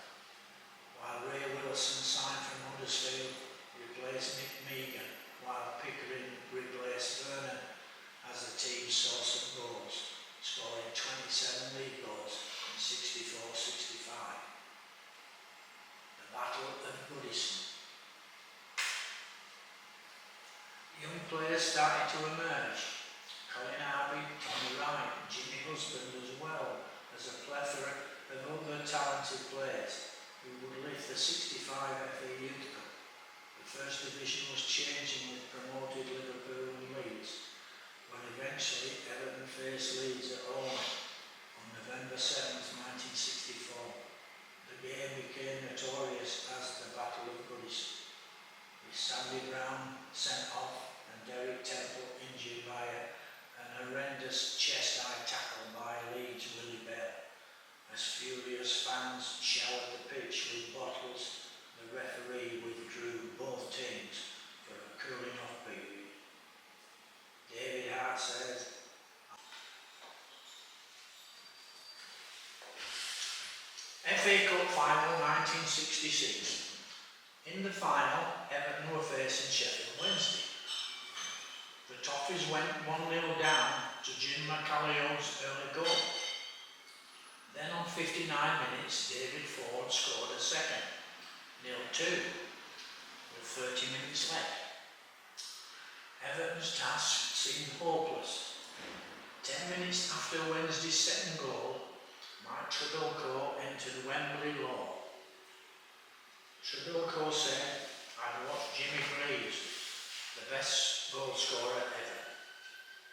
while Ray Wilson signed from Huddersfield, replaced Nick Megan, while Pickering replaced Vernon as the team's source of goals, scoring 27 league goals in 64-65. The Battle of Goodison. Young players started to emerge. Colin Harvey, Tommy Wright, and Jimmy Husband, as well as a plethora of other talented players who would lift the 65 FA Youth Cup. The First Division was changing with promoted Liverpool and Leeds, when eventually Everton faced Leeds at home on November 7, 1964. The game became notorious as the Battle of Goodison, with Sandy Brown sent off and Derek Temple injured by an horrendous chest-high tackle by Leeds Willie Bell. As furious fans showered the pitch with bottles, the referee withdrew both teams for a cooling-off period. David Hart says, FA Cup Final 1966. In the final, Everton were facing Sheffield Wednesday. The Toffees went 1-0 down to Jim McCallio's early goal. Then on 59 minutes, David Ford scored a second, 0-2, with 30 minutes left. Everton's task seemed hopeless. 10 minutes after Wednesday's second goal, Mike Trebilcock entered Wembley Law. Trebilcock said, "I'd watched Jimmy Greaves, the best goal scorer ever.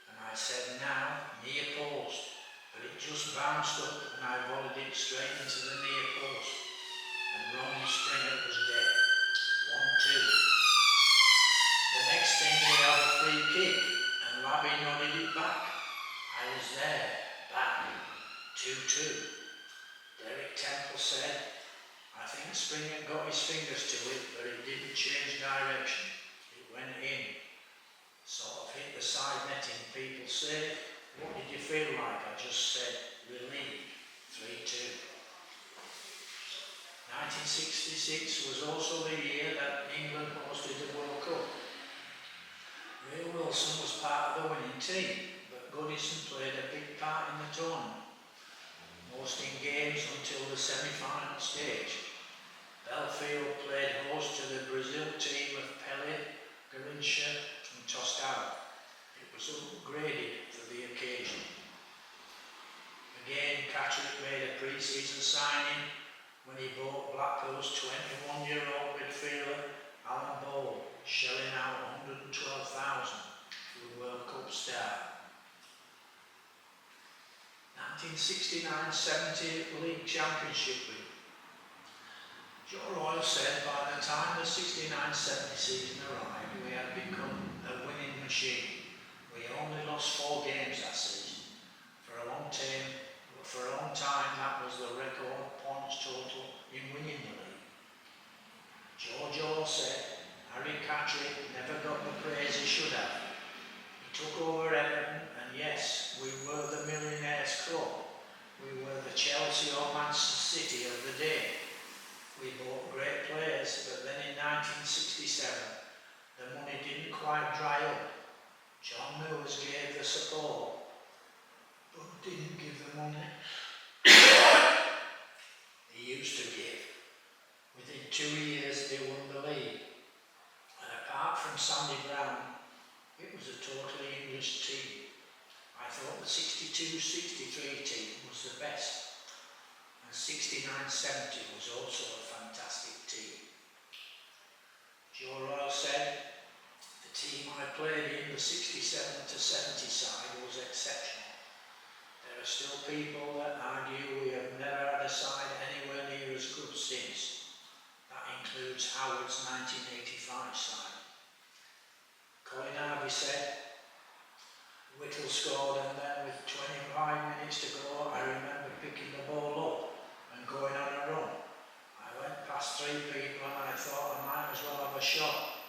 And I said, now, near post, but it just bounced up and I volleyed it straight into the near post. And Ronnie Springer was dead. 1-2. The next thing we had a free kick and Labby nodded it back. I was there, back, 2-2. Derek Temple said, I think Springer got his fingers to it, but it didn't change direction. It went in. Sort of hit the side netting. People say, what did you feel like? I just said, relieved. 3-2. 1966 was also the year that England hosted the World Cup. Ray Wilson was part of the winning team, but Goodison played a big part in the tournament, hosting games until the semi-final stage. Belfield played host to the Brazil team of Pelé, Garrincha and Tostao. It was upgraded for the occasion. Again, Patrick made a pre-season signing when he bought Blackpool's 21-year-old midfielder Alan Ball, shelling out $112,000 for the World Cup star. 1969-70 League Championship win. Joe Royle said by the time the 69-70 season arrived, we had become a winning machine. We only lost 4 games that season. For a long time, that was the record points total in winning the league. George Orr said, Harry Catterick never got the praise he should have. He took over Everton, and yes, we were the millionaires' club. We were the Chelsea or Manchester City of the day. We bought great players, but then in 1967, the money didn't quite dry up. John Moores gave the support, but didn't give the money he used to give. Within 2 years, they won the league. And apart from Sandy Brown, it was a totally English team. I thought the 62-63 team was the best. And 69-70 was also a fantastic team. Joe Royle said, the team I played in, the 67-70 side, was exceptional. There are still people that argue we have never had a side anywhere near as good since. That includes Howard's 1985 side. Colin Harvey said, Whittle scored and then with 25 minutes to go, I remember picking the ball up and going on a run. I went past 3 people and I thought I might as well have a shot.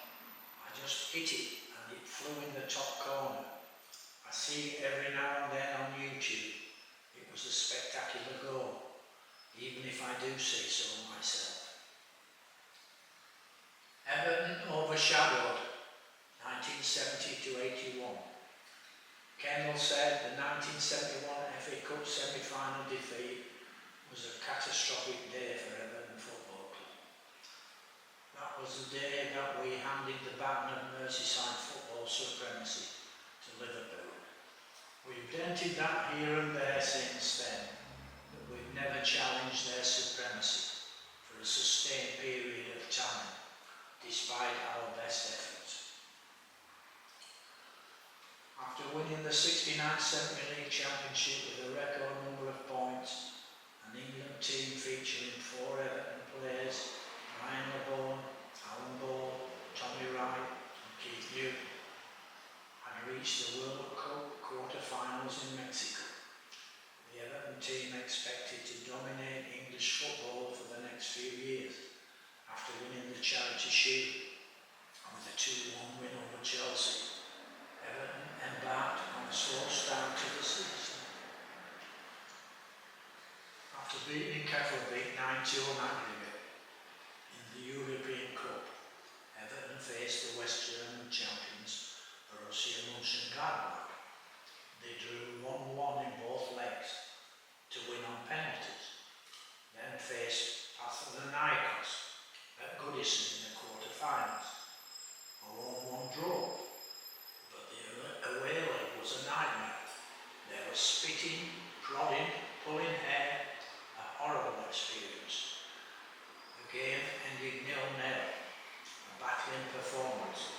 I just hit it and it flew in the top corner. I see it every now and then on YouTube. It was a spectacular goal, even if I do say so myself. Everton overshadowed 1970-81. Kendall said the 1971 FA Cup semi-final defeat was a catastrophic day for Everton Football Club. That was the day that we handed the baton of Merseyside football supremacy to Liverpool. We've dented that here and there since then, but we've never challenged their supremacy for a sustained period of time, despite our best efforts. After winning the 69-70 League Championship with a record number of points, an England team featuring 4 Everton players, Ryan LeBone, Alan Ball, Tommy Wright and Keith Newton, had reached the World Cup quarter-finals in Mexico. The Everton team expected to dominate English football for the next few years after winning the Charity Shield and with a 2-1 win over Chelsea. Everton embarked on a slow start to the season. After beating Kettleby 9-2 on aggregate in the European Cup, faced the West German champions Borussia Mönchengladbach. They drew 1-1 in both legs to win on penalties, then faced Panathinaikos at Goodison in the quarter-finals. A 1-1 draw, but the away leg was a nightmare. There was spitting, prodding, pulling hair, a horrible experience. The game ended 0-0, a battling performance.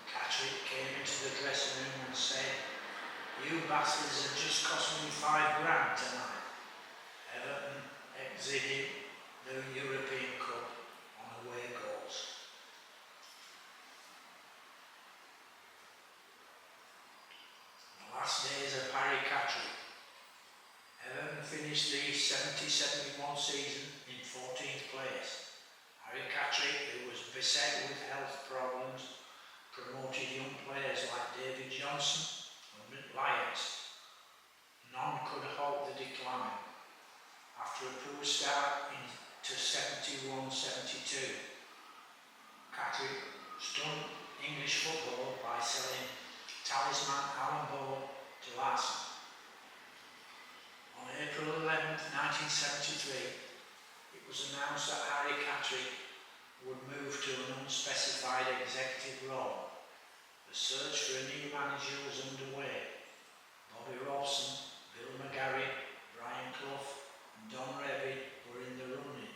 Catrick came into the dressing room and said, "You bastards have just cost me £5,000 tonight." Everton exited the European Cup on away goals. The last days of Harry Catrick. Everton finished the 70-71 season in 14th place. Harry Catrick, who was beset with health problems, promoted young players like David Johnson and Rick Lyons. None could halt the decline. After a poor start into 71-72, Catrick stunned English football by selling talisman Alan Ball to Arsenal. On April 11, 1973, it was announced that Harry Catrick would move to an unspecified executive role. The search for a new manager was underway. Bobby Robson, Bill McGarry, Brian Clough and Don Revie were in the running,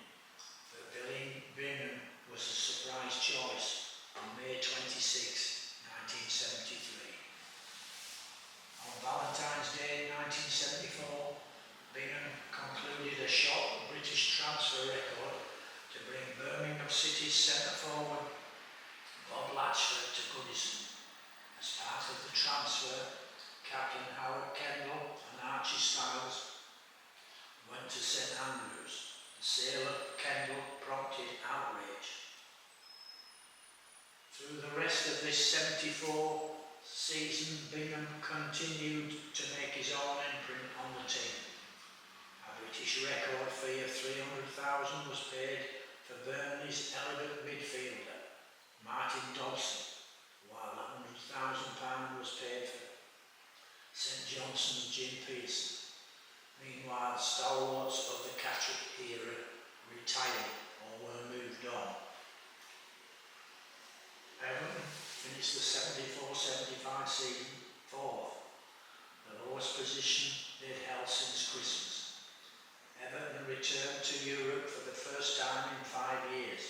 but Billy Bingham was a surprise choice on May 26, 1973. On Valentine's Day 1974, Bingham concluded a short British transfer record to bring Birmingham City's centre-forward Bob Latchford to Goodison. As part of the transfer, Captain Howard Kendall and Archie Styles went to St Andrews. The sale of Kendall prompted outrage. Through the rest of this 74 season, Bingham continued to make his own imprint on the team. A British record fee of £300,000 was paid for Burnley's elegant midfielder, Martin Dobson, while £100,000 was paid for St Johnson's Jim Pearson. Meanwhile, stalwarts of the Catrick era retired or were moved on. Everton finished the 74-75 season fourth, the lowest position they'd held since Christmas. Everton returned to Europe for the first time in 5 years.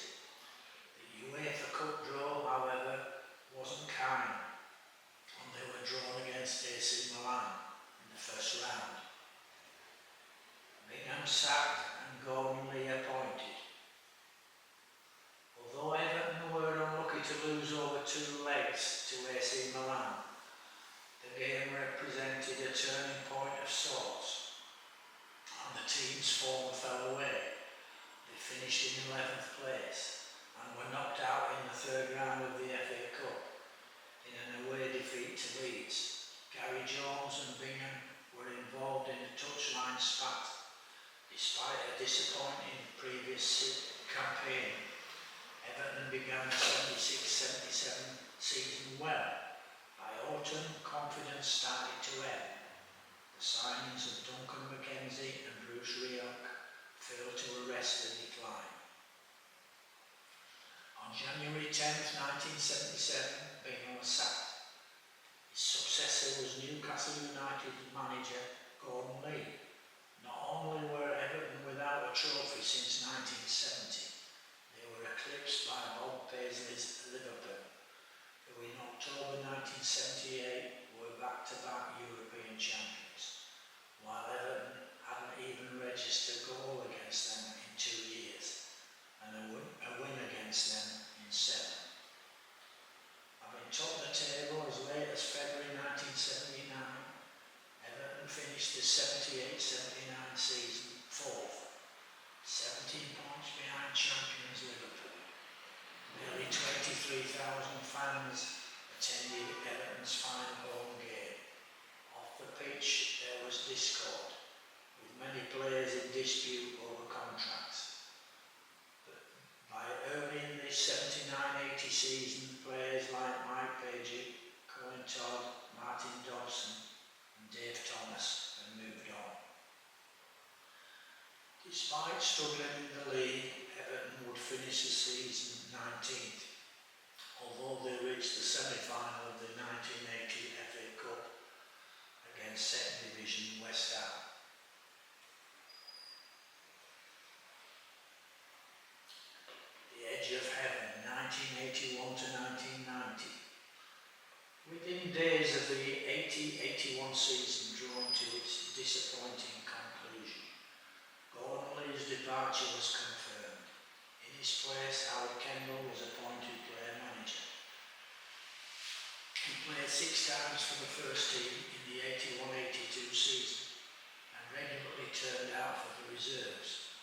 The UEFA Cup draw, however, wasn't kind, and they were drawn against AC Milan in the first round. Bingham sacked and Gordon Lee appointed. Although Everton were unlucky to lose over 2 legs to AC Milan, the game represented a turning point of sorts, and the team's form fell away. They finished in 11th place and were knocked out in the 3rd round of the FA Cup in an away defeat to Leeds. Gary Jones and Bingham were involved in a touchline spat. Despite a disappointing previous campaign, Everton began the 76-77 season well. By autumn, confidence started to ebb. The signings of Duncan McKenzie and Bruce Rioch failed to arrest the decline. On January 10, 1977, Bingham was sacked. His successor was Newcastle United manager Gordon Lee. Not only were Everton without a trophy since 1970, they were eclipsed by Bob Paisley's Liverpool, who in October 1978 were back-to-back European champions, while Everton hadn't even registered a goal against them in 2 years, and a win against them in 7. Having topped the table as late as February 1979, Everton finished the 78-79 season 4th, 17 points behind champions Liverpool. Nearly 23,000 fans attended Everton's final home game. Off the pitch there was discord, with many players in dispute over contracts. But by early in the 79-80 season, players Paget, Colin Todd, Martin Dobson and Dave Thomas had moved on. Despite struggling in the league, Everton would finish the season 19th, although they reached the semi-final of the 1980 FA Cup against second division West Ham. The Edge of Heaven, 1981 to 1990. Within days of the 80-81 season drawing to its disappointing conclusion, Gordon Lee's departure was confirmed. In his place, Howard Kendall was appointed player manager. He played 6 times for the first team in the 81-82 season and regularly turned out for the reserves.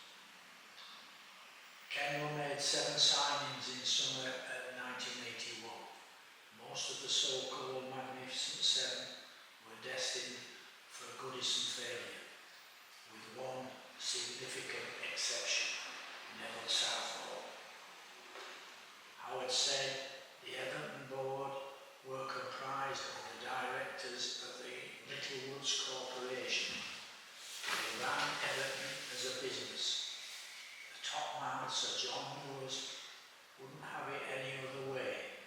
Kendall made 7 signings in summer of 1981. Most of the so-called Magnificent Seven were destined for Goodison failure, with one significant exception, Neville Southall. Howard said the Everton board were comprised of the directors of the Littlewoods Corporation. They ran Everton as a business. The top man, Sir John Moores, wouldn't have it any other way.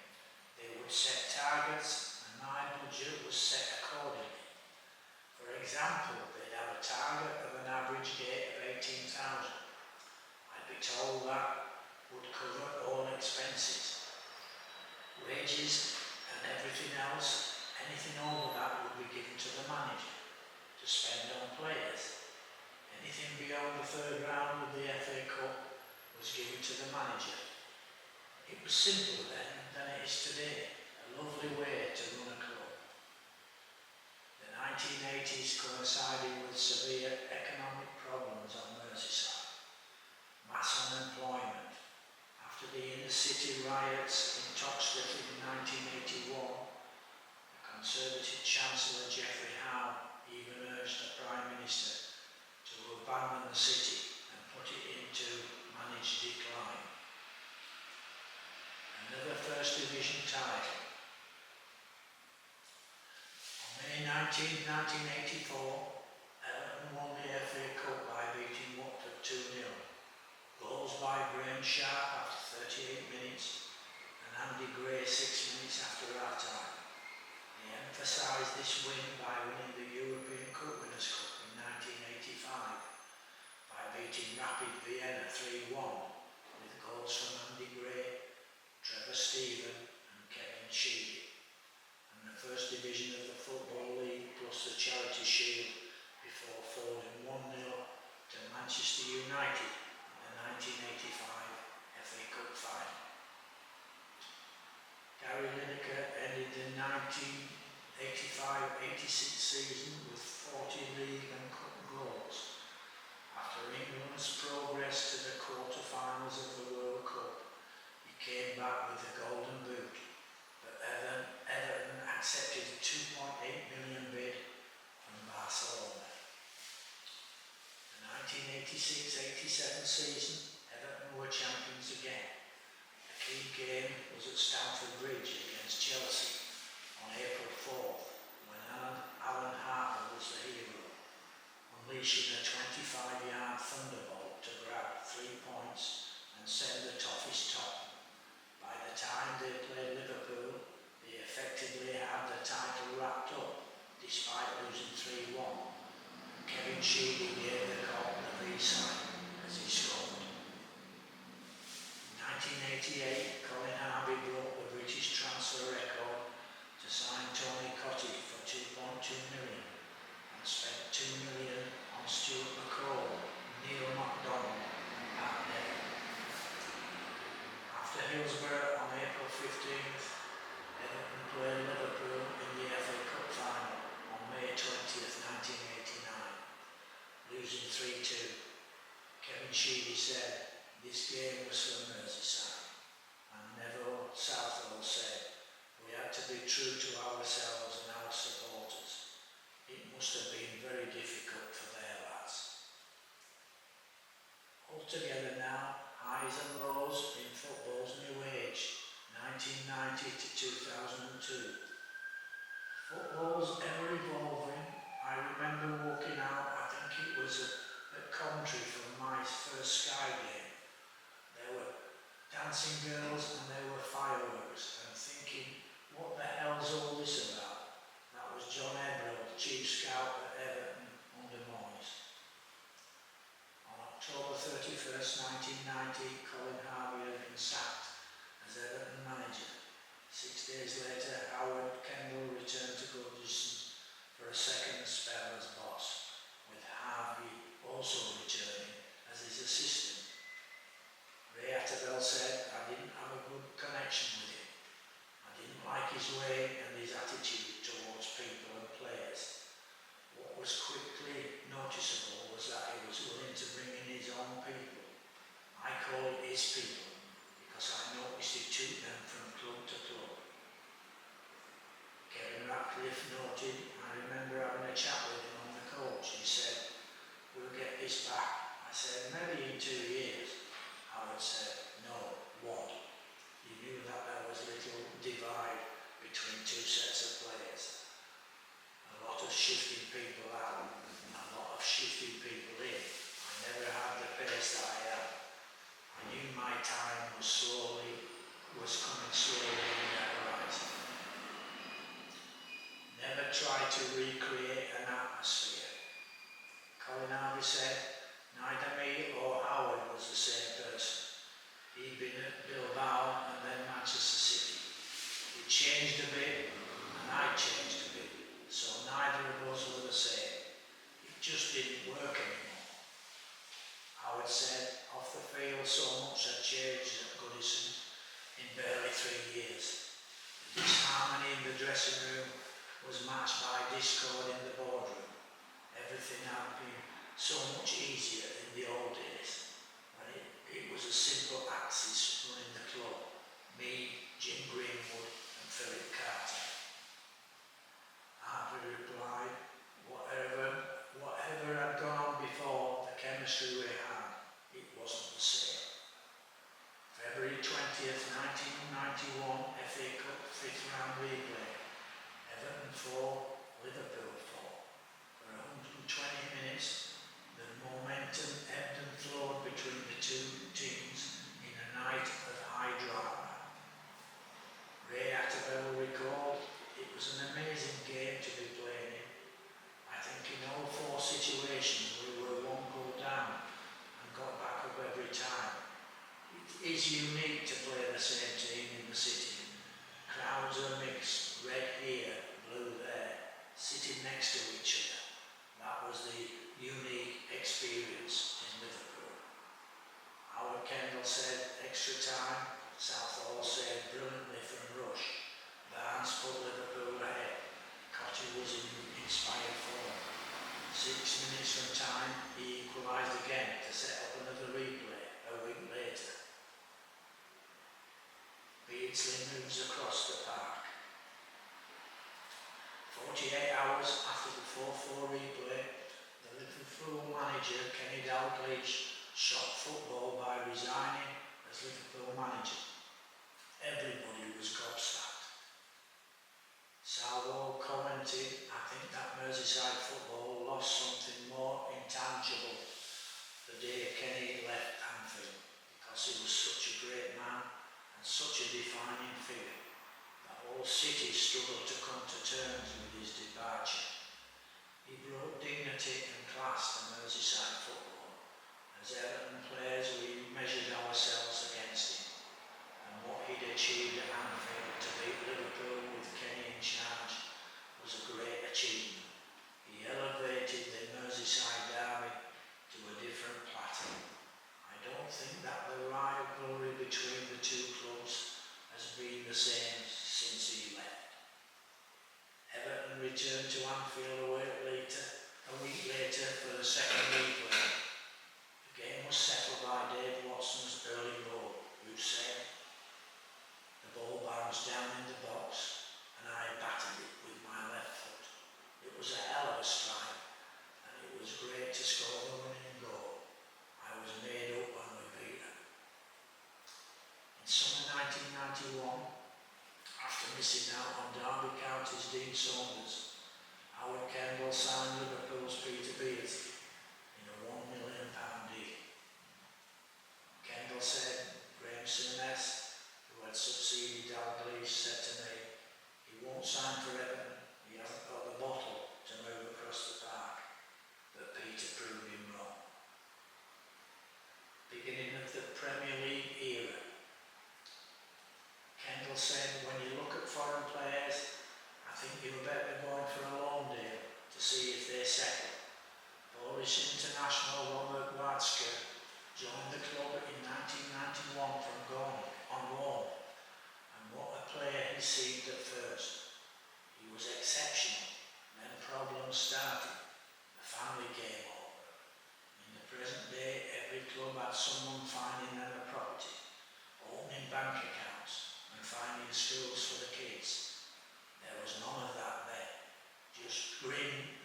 They would set targets and my budget was set accordingly. For example, they'd have a target of an average gate of 18,000. I'd be told that would cover all expenses, wages and everything else. Anything over that would be given to the manager to spend on players. Anything beyond the 3rd round of the FA Cup was given to the manager. It was simpler then than it is today, a lovely way to run a club. The 1980s coincided with severe economic problems on Merseyside. Mass unemployment. After the inner city riots in Toxteth in 1981, the Conservative Chancellor Geoffrey Howe even urged the Prime Minister to abandon the city and put it into managed decline. Another First Division title. On May 19, 1984, Everton won the FA Cup by beating Watford 2-0. Goals by Graham Sharp after 38 minutes and Andy Gray 6 minutes after half-time. They emphasised this win by winning the European Cup Winners' Cup in 1985 by beating Rapid Vienna 3-1 with goals from Andy Gray, Trevor Stephen and Kevin Sheedy, and the First Division of the Football League plus the Charity Shield before falling 1-0 to Manchester United in the 1985 FA Cup final. Gary Lineker ended the 1985-86 season with 40 league and cup goals. After England's progress to the quarter-finals of the World Cup, he came back with the Golden Boot, but Everton accepted a £2.8 million bid from Barcelona. The 1986-87 season, Everton were champions again. The key game was at Stamford Bridge against Chelsea on April 4th, when Alan Harper was the hero, unleashing a 25-yard thunderbolt to grab 3 points and send the toughest top. By the time they played Liverpool, they effectively had the title wrapped up, despite losing 3-1. Kevin Sheedy gave the Cop the V-sign as he scored. In 1988, Colin Harvey broke the British transfer record to sign Tony Cotty for £2.2 million and spent £2 million on Stuart McCall, Neil MacDonald and Pat Neville. After Hillsborough on April 15th, Everton played Liverpool in the FA Cup final on May 20th, 1989, losing 3-2. Kevin Sheedy said this game was for Merseyside, and Neville Southall said we had to be true to ourselves and our supporters. It must have been very difficult for their lads. Altogether now, highs and lows in football's new age. 1990 to 2002. Football's ever evolving. I remember walking out, I think it was at Coventry for my first Sky game. There were dancing girls and there were fireworks, and thinking, what the hell's all this about? That was John Ebrell, Chief Scout at Everton under Moyes. On October 31st, 1990, Colin Harvey had been sacked as Everton manager. 6 days later, Howard Kendall returned to Goodison for a second spell as boss, with Harvey also returning as his assistant. Ray Attabell said, I didn't have a good connection with him. I didn't like his way and his attitude towards people and players. What was quickly noticeable was that he was willing to bring in his own people. I call it his people because I noticed he took them from club to club. Kevin Ratcliffe noted, I remember having a chat with him on the coach. He said, we'll get this back. I said, maybe in 2 years. Howard said, no, 1. He knew that there was little divide between two sets of players. A lot of shifting people out, a lot of shifting people in. I never had the pace that I had. I knew my time was coming slowly on the horizon. Never try to recreate an atmosphere. Colin Harvey said, neither me or Howard was the same person. He'd been at Bilbao and then Manchester City. It changed a bit and I changed a bit, so neither of us were the same. It just didn't work anymore. Howard said, off the field so much had changed at Goodison in barely 3 years. The disharmony in the dressing room was matched by discord in the boardroom. Everything had been so much easier in the old days, when it was a simple axis running the club, me, Jim Greenwood and Philip Carter. Harvey replied, whatever had gone on before, the chemistry we had, it wasn't the same. February 20th, 1991, FA Cup 5th round replay. Everton 4, Liverpool 4. For 120 minutes, the momentum ebbed and flowed between the two teams in a night of high drama. Ray Attabell recalled, it was an amazing game to be playing in. I think in all 4 situations we were 1 goal down and got back up every time. It is unique to play the same team in the city. Crowds are mixed, red here, blue there, sitting next to each other. That was the unique experience in Liverpool. Howard Kendall said, extra time. Southall said, brilliantly from Rush. Barnes put Liverpool ahead. Cotty was in inspired form. 6 minutes from time, he equalised again to set up another replay a week later. Beardsley moves across the park. 48 hours after the 4-4 replay, the Liverpool manager Kenny Dalglish shocked football by resigning as Liverpool manager. Everybody was gobsmacked. Salvo commented, I think that Merseyside football lost something more intangible the day Kenny left Anfield, because he was such a great man and such a defining figure. The whole city struggled to come to terms with his departure. He brought dignity and class to Merseyside football. As Everton players, we measured ourselves against him, and what he'd achieved at Anfield to beat Liverpool with Kenny in charge was a great achievement. He elevated the Merseyside derby to a different plateau. I don't think that the rivalry between the two clubs has been the same since he left. Everton returned to Anfield a week later for the second replay. The game was settled missing out on Derby County's Dean Saunders. Howard Kendall signed Liverpool's Peter Beardsley in a £1 million deal. Kendall said Graham Souness, who had succeeded Dalglish, said to me, "He won't sign forever, he hasn't got the bottle to move across the park." But Peter proved him wrong. Beginning of the Premier League era. Kendall said, "When you look at foreign players, I think you were better going for a loan deal to see if they settle." Polish international Robert Watzke joined the club in 1991 from Gornik on loan, and what a player he seemed at first. He was exceptional, then problems started. The family came over. In the present day, every club had someone finding them a property, opening bank accounts and finding schools for the kids. There was none of that then. Just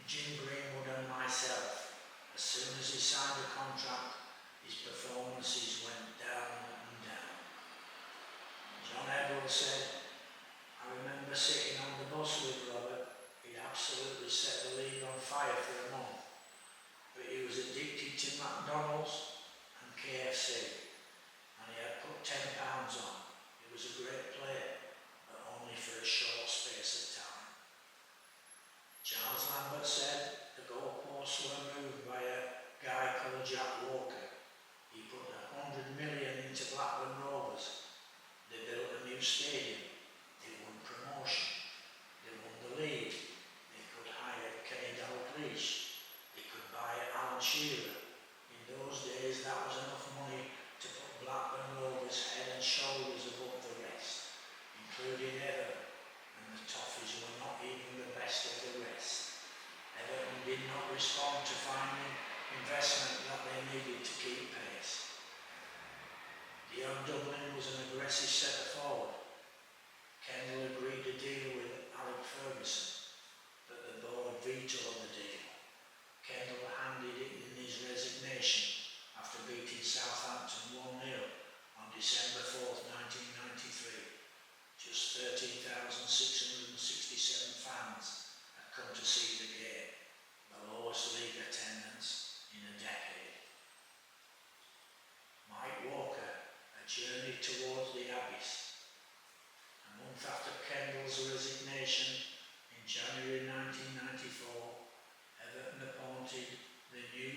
Jim Greenwood and myself. As soon as he signed the contract, his performances went down and down. John Edwards said, "I remember sitting on the bus with Robert. He absolutely set the league on fire for a month. But he was addicted to McDonald's and KFC, and he had put £10 on. He was a great player, but only for a short space of time." Charles Lambert said the goalposts were moved by a guy called Jack Walker. He put £100 million into Blackburn Rovers. They built a new stadium. They won promotion. They won the league. They could hire Kenny Dalglish. They could buy Alan Shearer. In those days, that was enough money to put Blackburn Rovers head and shoulders above the rest, including Everton, and the Toffees were not even the best of the rest. Everton did not respond to finding investment that they needed to keep pace. Dion Dublin was an aggressive centre forward. Kendall agreed to deal with Alec Ferguson, but the board vetoed the deal. Kendall handed in his resignation after beating Southampton 1-0 on December 4th, 1993. Just 13,667 fans had come to see the game, the lowest league attendance in a decade. Mike Walker, A Journey Towards the Abyss. A month after Kendall's resignation, in January 1994, Everton appointed the new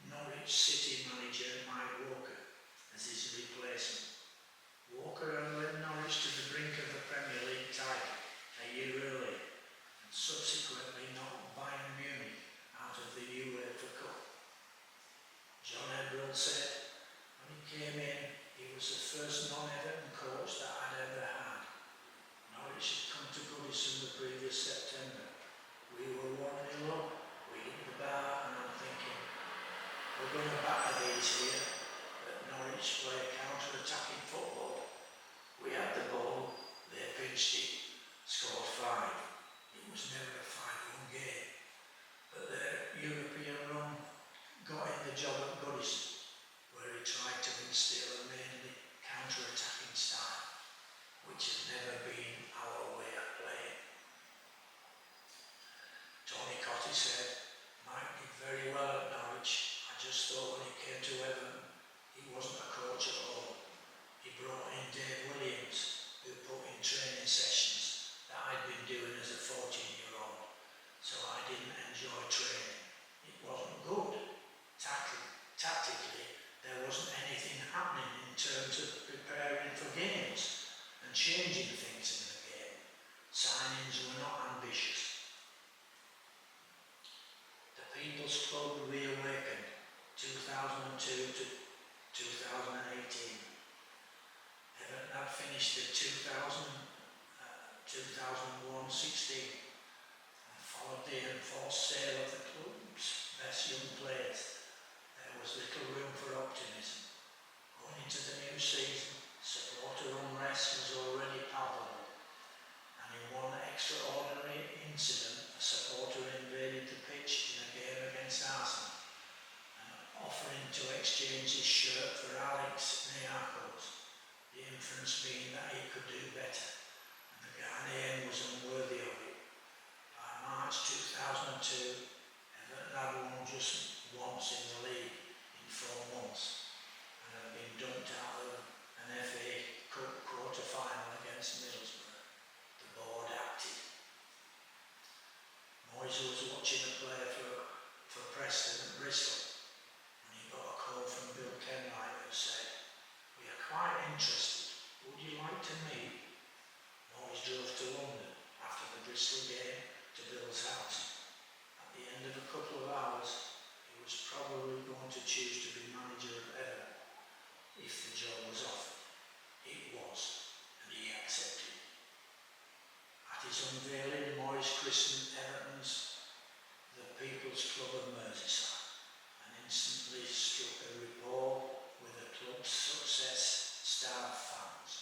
Norwich City manager Mike Walker as his replacement. Walker had led Norwich to the brink of the Premier League title a year earlier and subsequently knocked Bayern Munich out of the UEFA Cup. John Edwards said, when he came in, he was the first non-Everton coach that I'd ever had. Norwich had come to Goodison the previous September. We were 1-0 up, we hit the bar, and I'm thinking, we're going to batter these here, but Norwich play counter-attacking football. We had the ball, they pinched it, scored 5. It was never a 5-1 game, but their European run got in the job at Goodison, where he tried to instill a mainly counter-attacking style, which had never been our way of playing. Tony Cotty said, Mike did very well at Norwich. I just thought when he came to Everton, he wasn't a coach at all. He brought in Dave Williams, who put in training sessions that I'd been doing as a 14-year-old, so I didn't enjoy training. It wasn't good. Tactically, there wasn't anything happening in terms of preparing for games and changing things in the game. Signings were not ambitious. The People's Club reawakened 2002 to 2018. Everton had finished the 2001-16 and followed the enforced sale of the club's best young players. There was little room for optimism. Going into the new season, supporter unrest was already palpable, and in one extraordinary incident, a supporter invaded the pitch in a game against Arsenal, and offering to exchange his shirt for Alex Niakos, the inference being that he could do better, and the Ghanaian unveiling, Morris christened Everton's the People's Club of Merseyside and instantly struck a rapport with the club's success-starved fans.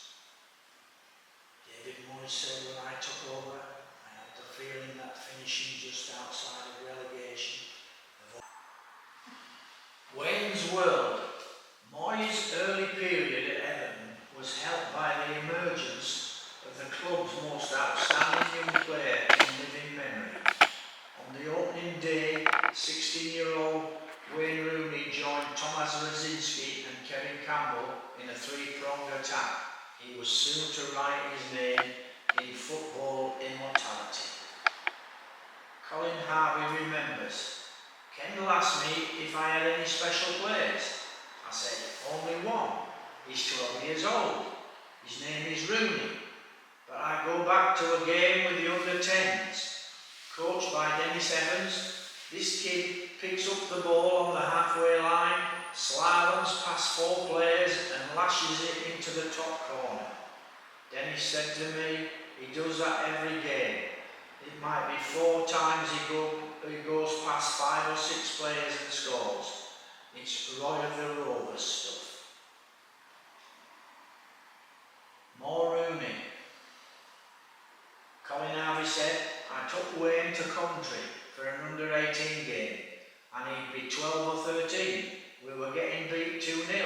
David Moyes said, when I took over, I had the feeling that finishing just outside of relegation. Wayne's World. Moyes' early period at Everton was helped by the emergence of the club's most outstanding young player in living memory. On the opening day, 16-year-old Wayne Rooney joined Thomas Rosicky and Kevin Campbell in a three-pronged attack. He was soon to write his name in football immortality. Colin Harvey remembers, Kendall asked me if I had any special players. I said, only one. He's 12 years old. His name is Rooney. But I go back to a game with the under-10s. Coached by Dennis Evans, this kid picks up the ball on the halfway line, slaloms past 4 players and lashes it into the top corner. Dennis said to me, he does that every game. It might be 4 times he goes past 5 or 6 players and scores. It's Roy of the Rovers stuff. More Rooney. Colin Harvey said, I took Wayne to Coventry for an under-18 game and he'd be 12 or 13. We were getting beat 2-0.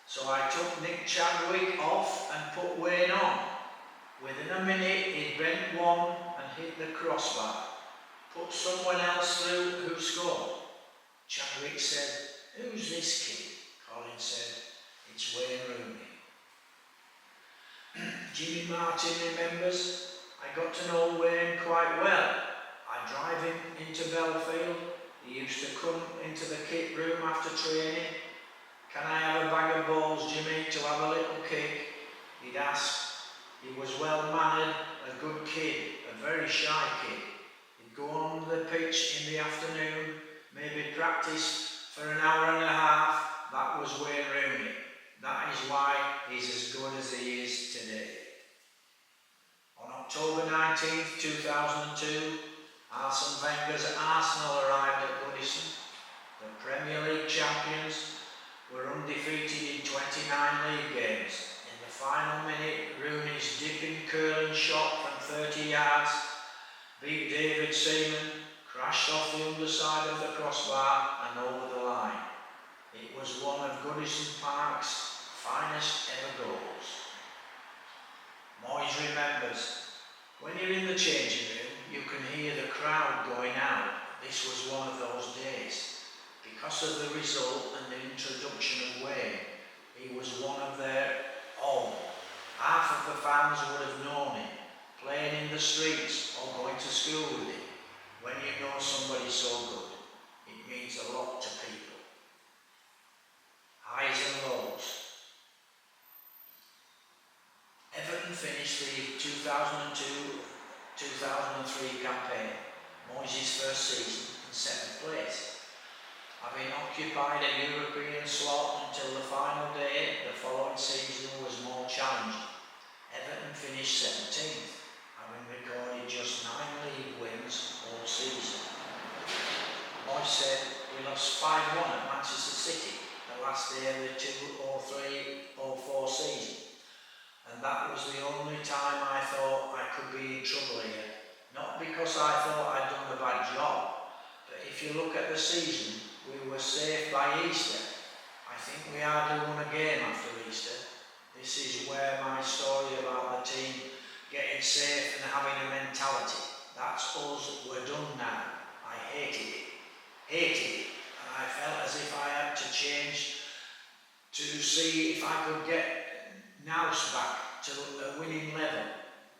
So I took Nick Chadwick off and put Wayne on. Within a minute he'd bent one and hit the crossbar. Put someone else through who scored. Chadwick said, who's this kid? Colin said, it's Wayne Rooney. Jimmy Martin remembers, I got to know Wayne quite well. I'd drive him into Belfield. He used to come into the kit room after training. Can I have a bag of balls, Jimmy, to have a little kick? He'd ask. He was well-mannered, a good kid, a very shy kid. He'd go on the pitch in the afternoon, maybe practice for an hour and a half. That was Wayne Rooney. That is why he's as good as he is today. On October 19, 2002, Arsene Wenger's Arsenal arrived at Goodison. The Premier League champions were undefeated in 29 league games. In the final minute, Rooney's dipping curling shot from 30 yards beat David Seaman, crashed off the underside of the crossbar and over the line. It was one of Goodison Park's finest ever goals. Moyes remembers, when you're in the changing room, you can hear the crowd going out. This was one of those days. Because of the result and the introduction of Wayne, he was one of their own. Half of the fans would have known him, playing in the streets or going to school with him. When you know somebody so good, it means a lot to people. Highs and lows. Everton finished the 2002-2003 campaign, Moyes' first season, in 7th place. Having occupied a European slot until the final day, the following season was more challenging. Everton finished 17th, having recorded just 9 league wins all season. Moyes said, we lost 5-1 at Manchester City, the last day of the 2003-04 season. And that was the only time I thought I could be in trouble here. Not because I thought I'd done a bad job, but if you look at the season, we were safe by Easter. I think we hardly won a game after Easter. This is where my story about the team getting safe and having a mentality. That's us, we're done now. I hated it. And I felt as if I had to change to see if I could get Nous back to a winning level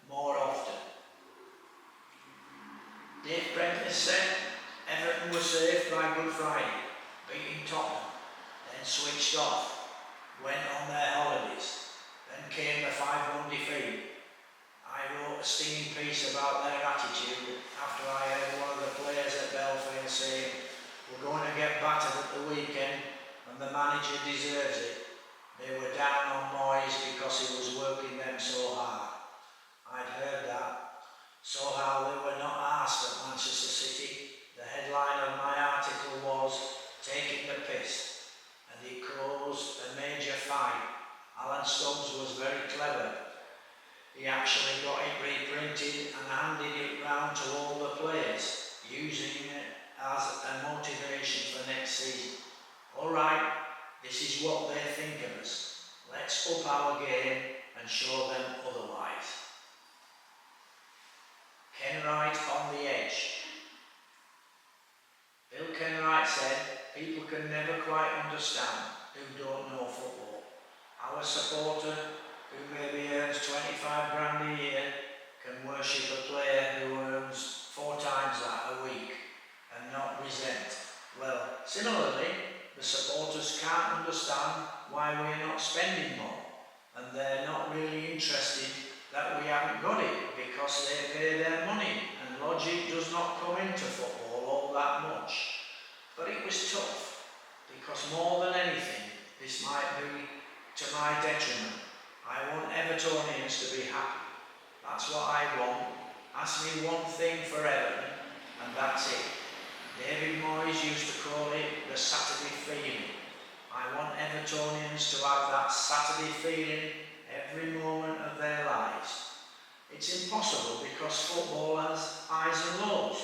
more often. Dave Prentice said Everton was saved by Good Friday, beating Tottenham, then switched off, went on their holidays, then came the 5-1 defeat. I wrote a stinging piece about their attitude after I heard one of the players at Belfield saying, we're going to get battered at the weekend and the manager deserves it. They were down on Moyes because he was working them so hard. I'd heard that Alan Stubbs was very clever. He actually got it reprinted and handed it round to all the players, using it as a motivation for next season. Alright, this is what they think of us. Let's up our game and show them otherwise. Kenwright on the edge. Bill Kenwright said, people can never quite understand who don't know football. Our supporter, who maybe earns 25 grand a year, can worship a player who earns 4 times that a week and not resent. Well, similarly, the supporters can't understand why we're not spending more, and they're not really interested that we haven't got it because they pay their money, and logic does not come into football all that much. But it was tough, because more than anything, this might be to my detriment. I want Evertonians to be happy. That's what I want. Ask me one thing for Everton, and that's it. David Moyes used to call it the Saturday feeling. I want Evertonians to have that Saturday feeling every moment of their lives. It's impossible because football has highs and lows,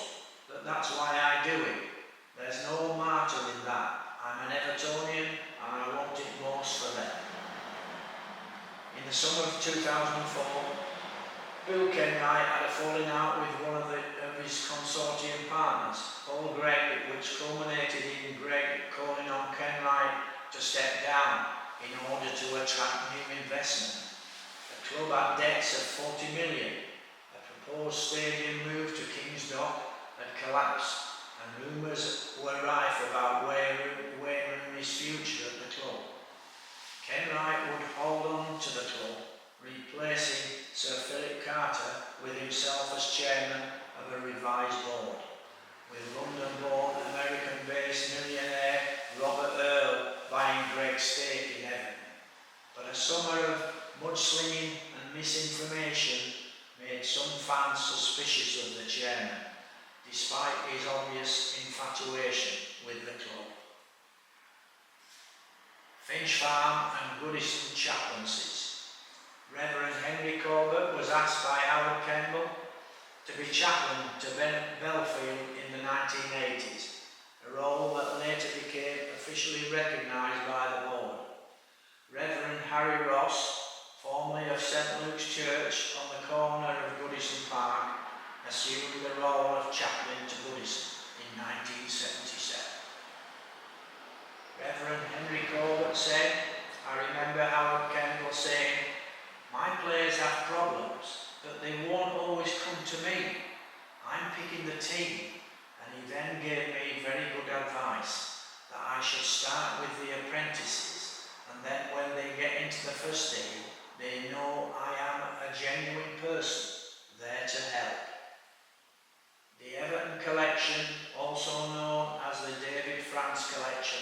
but that's why I do it. There's no martyr in that. I'm an Evertonian and I want it most for them. In the summer of 2004, Bill Kenwright had a falling out with one of his consortium partners, Paul Gregg, which culminated in Gregg calling on Kenwright to step down in order to attract new investment. The club had debts of 40 million. A proposed stadium move to King's Dock had collapsed, and rumours were rife about Wayne Rooney's future at the club. Kenwright would hold on to the club, replacing Sir Philip Carter with himself as chairman of a revised board, with London-born American-based millionaire Robert Earl buying Gregg's stake in Everton. But a summer of mudslinging and misinformation made some fans suspicious of the chairman, despite his obvious infatuation with the club. Finch Farm and Goodison chaplaincies. Reverend Henry Corbett was asked by Howard Kemble to be chaplain to Belfield in the 1980s, a role that later became officially recognised by the board. Reverend Harry Ross, formerly of St Luke's Church on the corner of Goodison Park, assumed the role of chaplain to Goodison in 1977. Reverend Henry Corbett said, I remember Howard Kemble saying, my players have problems, but they won't always come to me. I'm picking the team. And he then gave me very good advice that I should start with the apprentices, and then when they get into the first team, they know I am a genuine person there to help. The Everton collection, also known as the David France collection,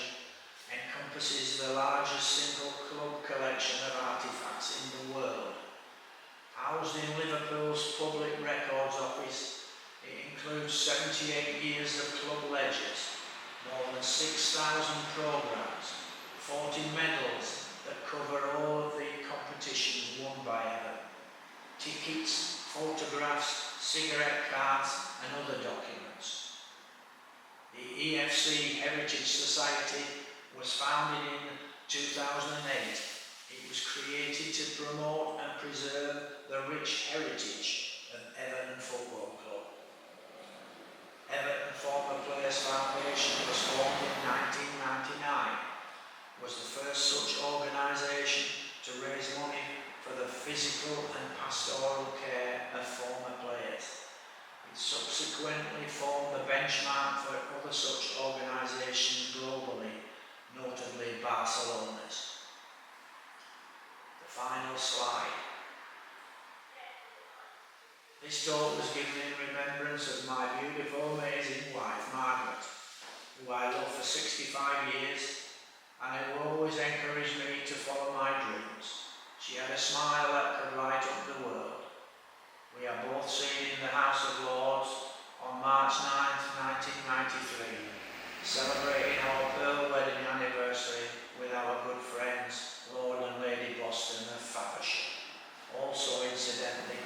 encompasses the largest single club collection of artefacts in the world. Housed in Liverpool's Public Records Office, it includes 78 years of club ledgers, more than 6,000 programmes, 40 medals that cover all of the competitions won by Everton, tickets, photographs, cigarette cards and other documents. The EFC Heritage Society was founded in 2008. It was created to promote and preserve the rich heritage of Everton Football Club. Everton Former Players Foundation was formed in 1999, was the first such organisation to raise money for the physical and pastoral care of former players. It subsequently formed the benchmark for other such organisations globally, notably Barcelona's. The final slide. This talk was given in remembrance of my beautiful, amazing wife, Margaret, who I loved for 65 years and who always encouraged me to follow my dreams. She had a smile that could light up the world. We are both seen in the House of Lords on March 9th, 1993, celebrating our pearl wedding anniversary with our good friends, Lord and Lady incidentally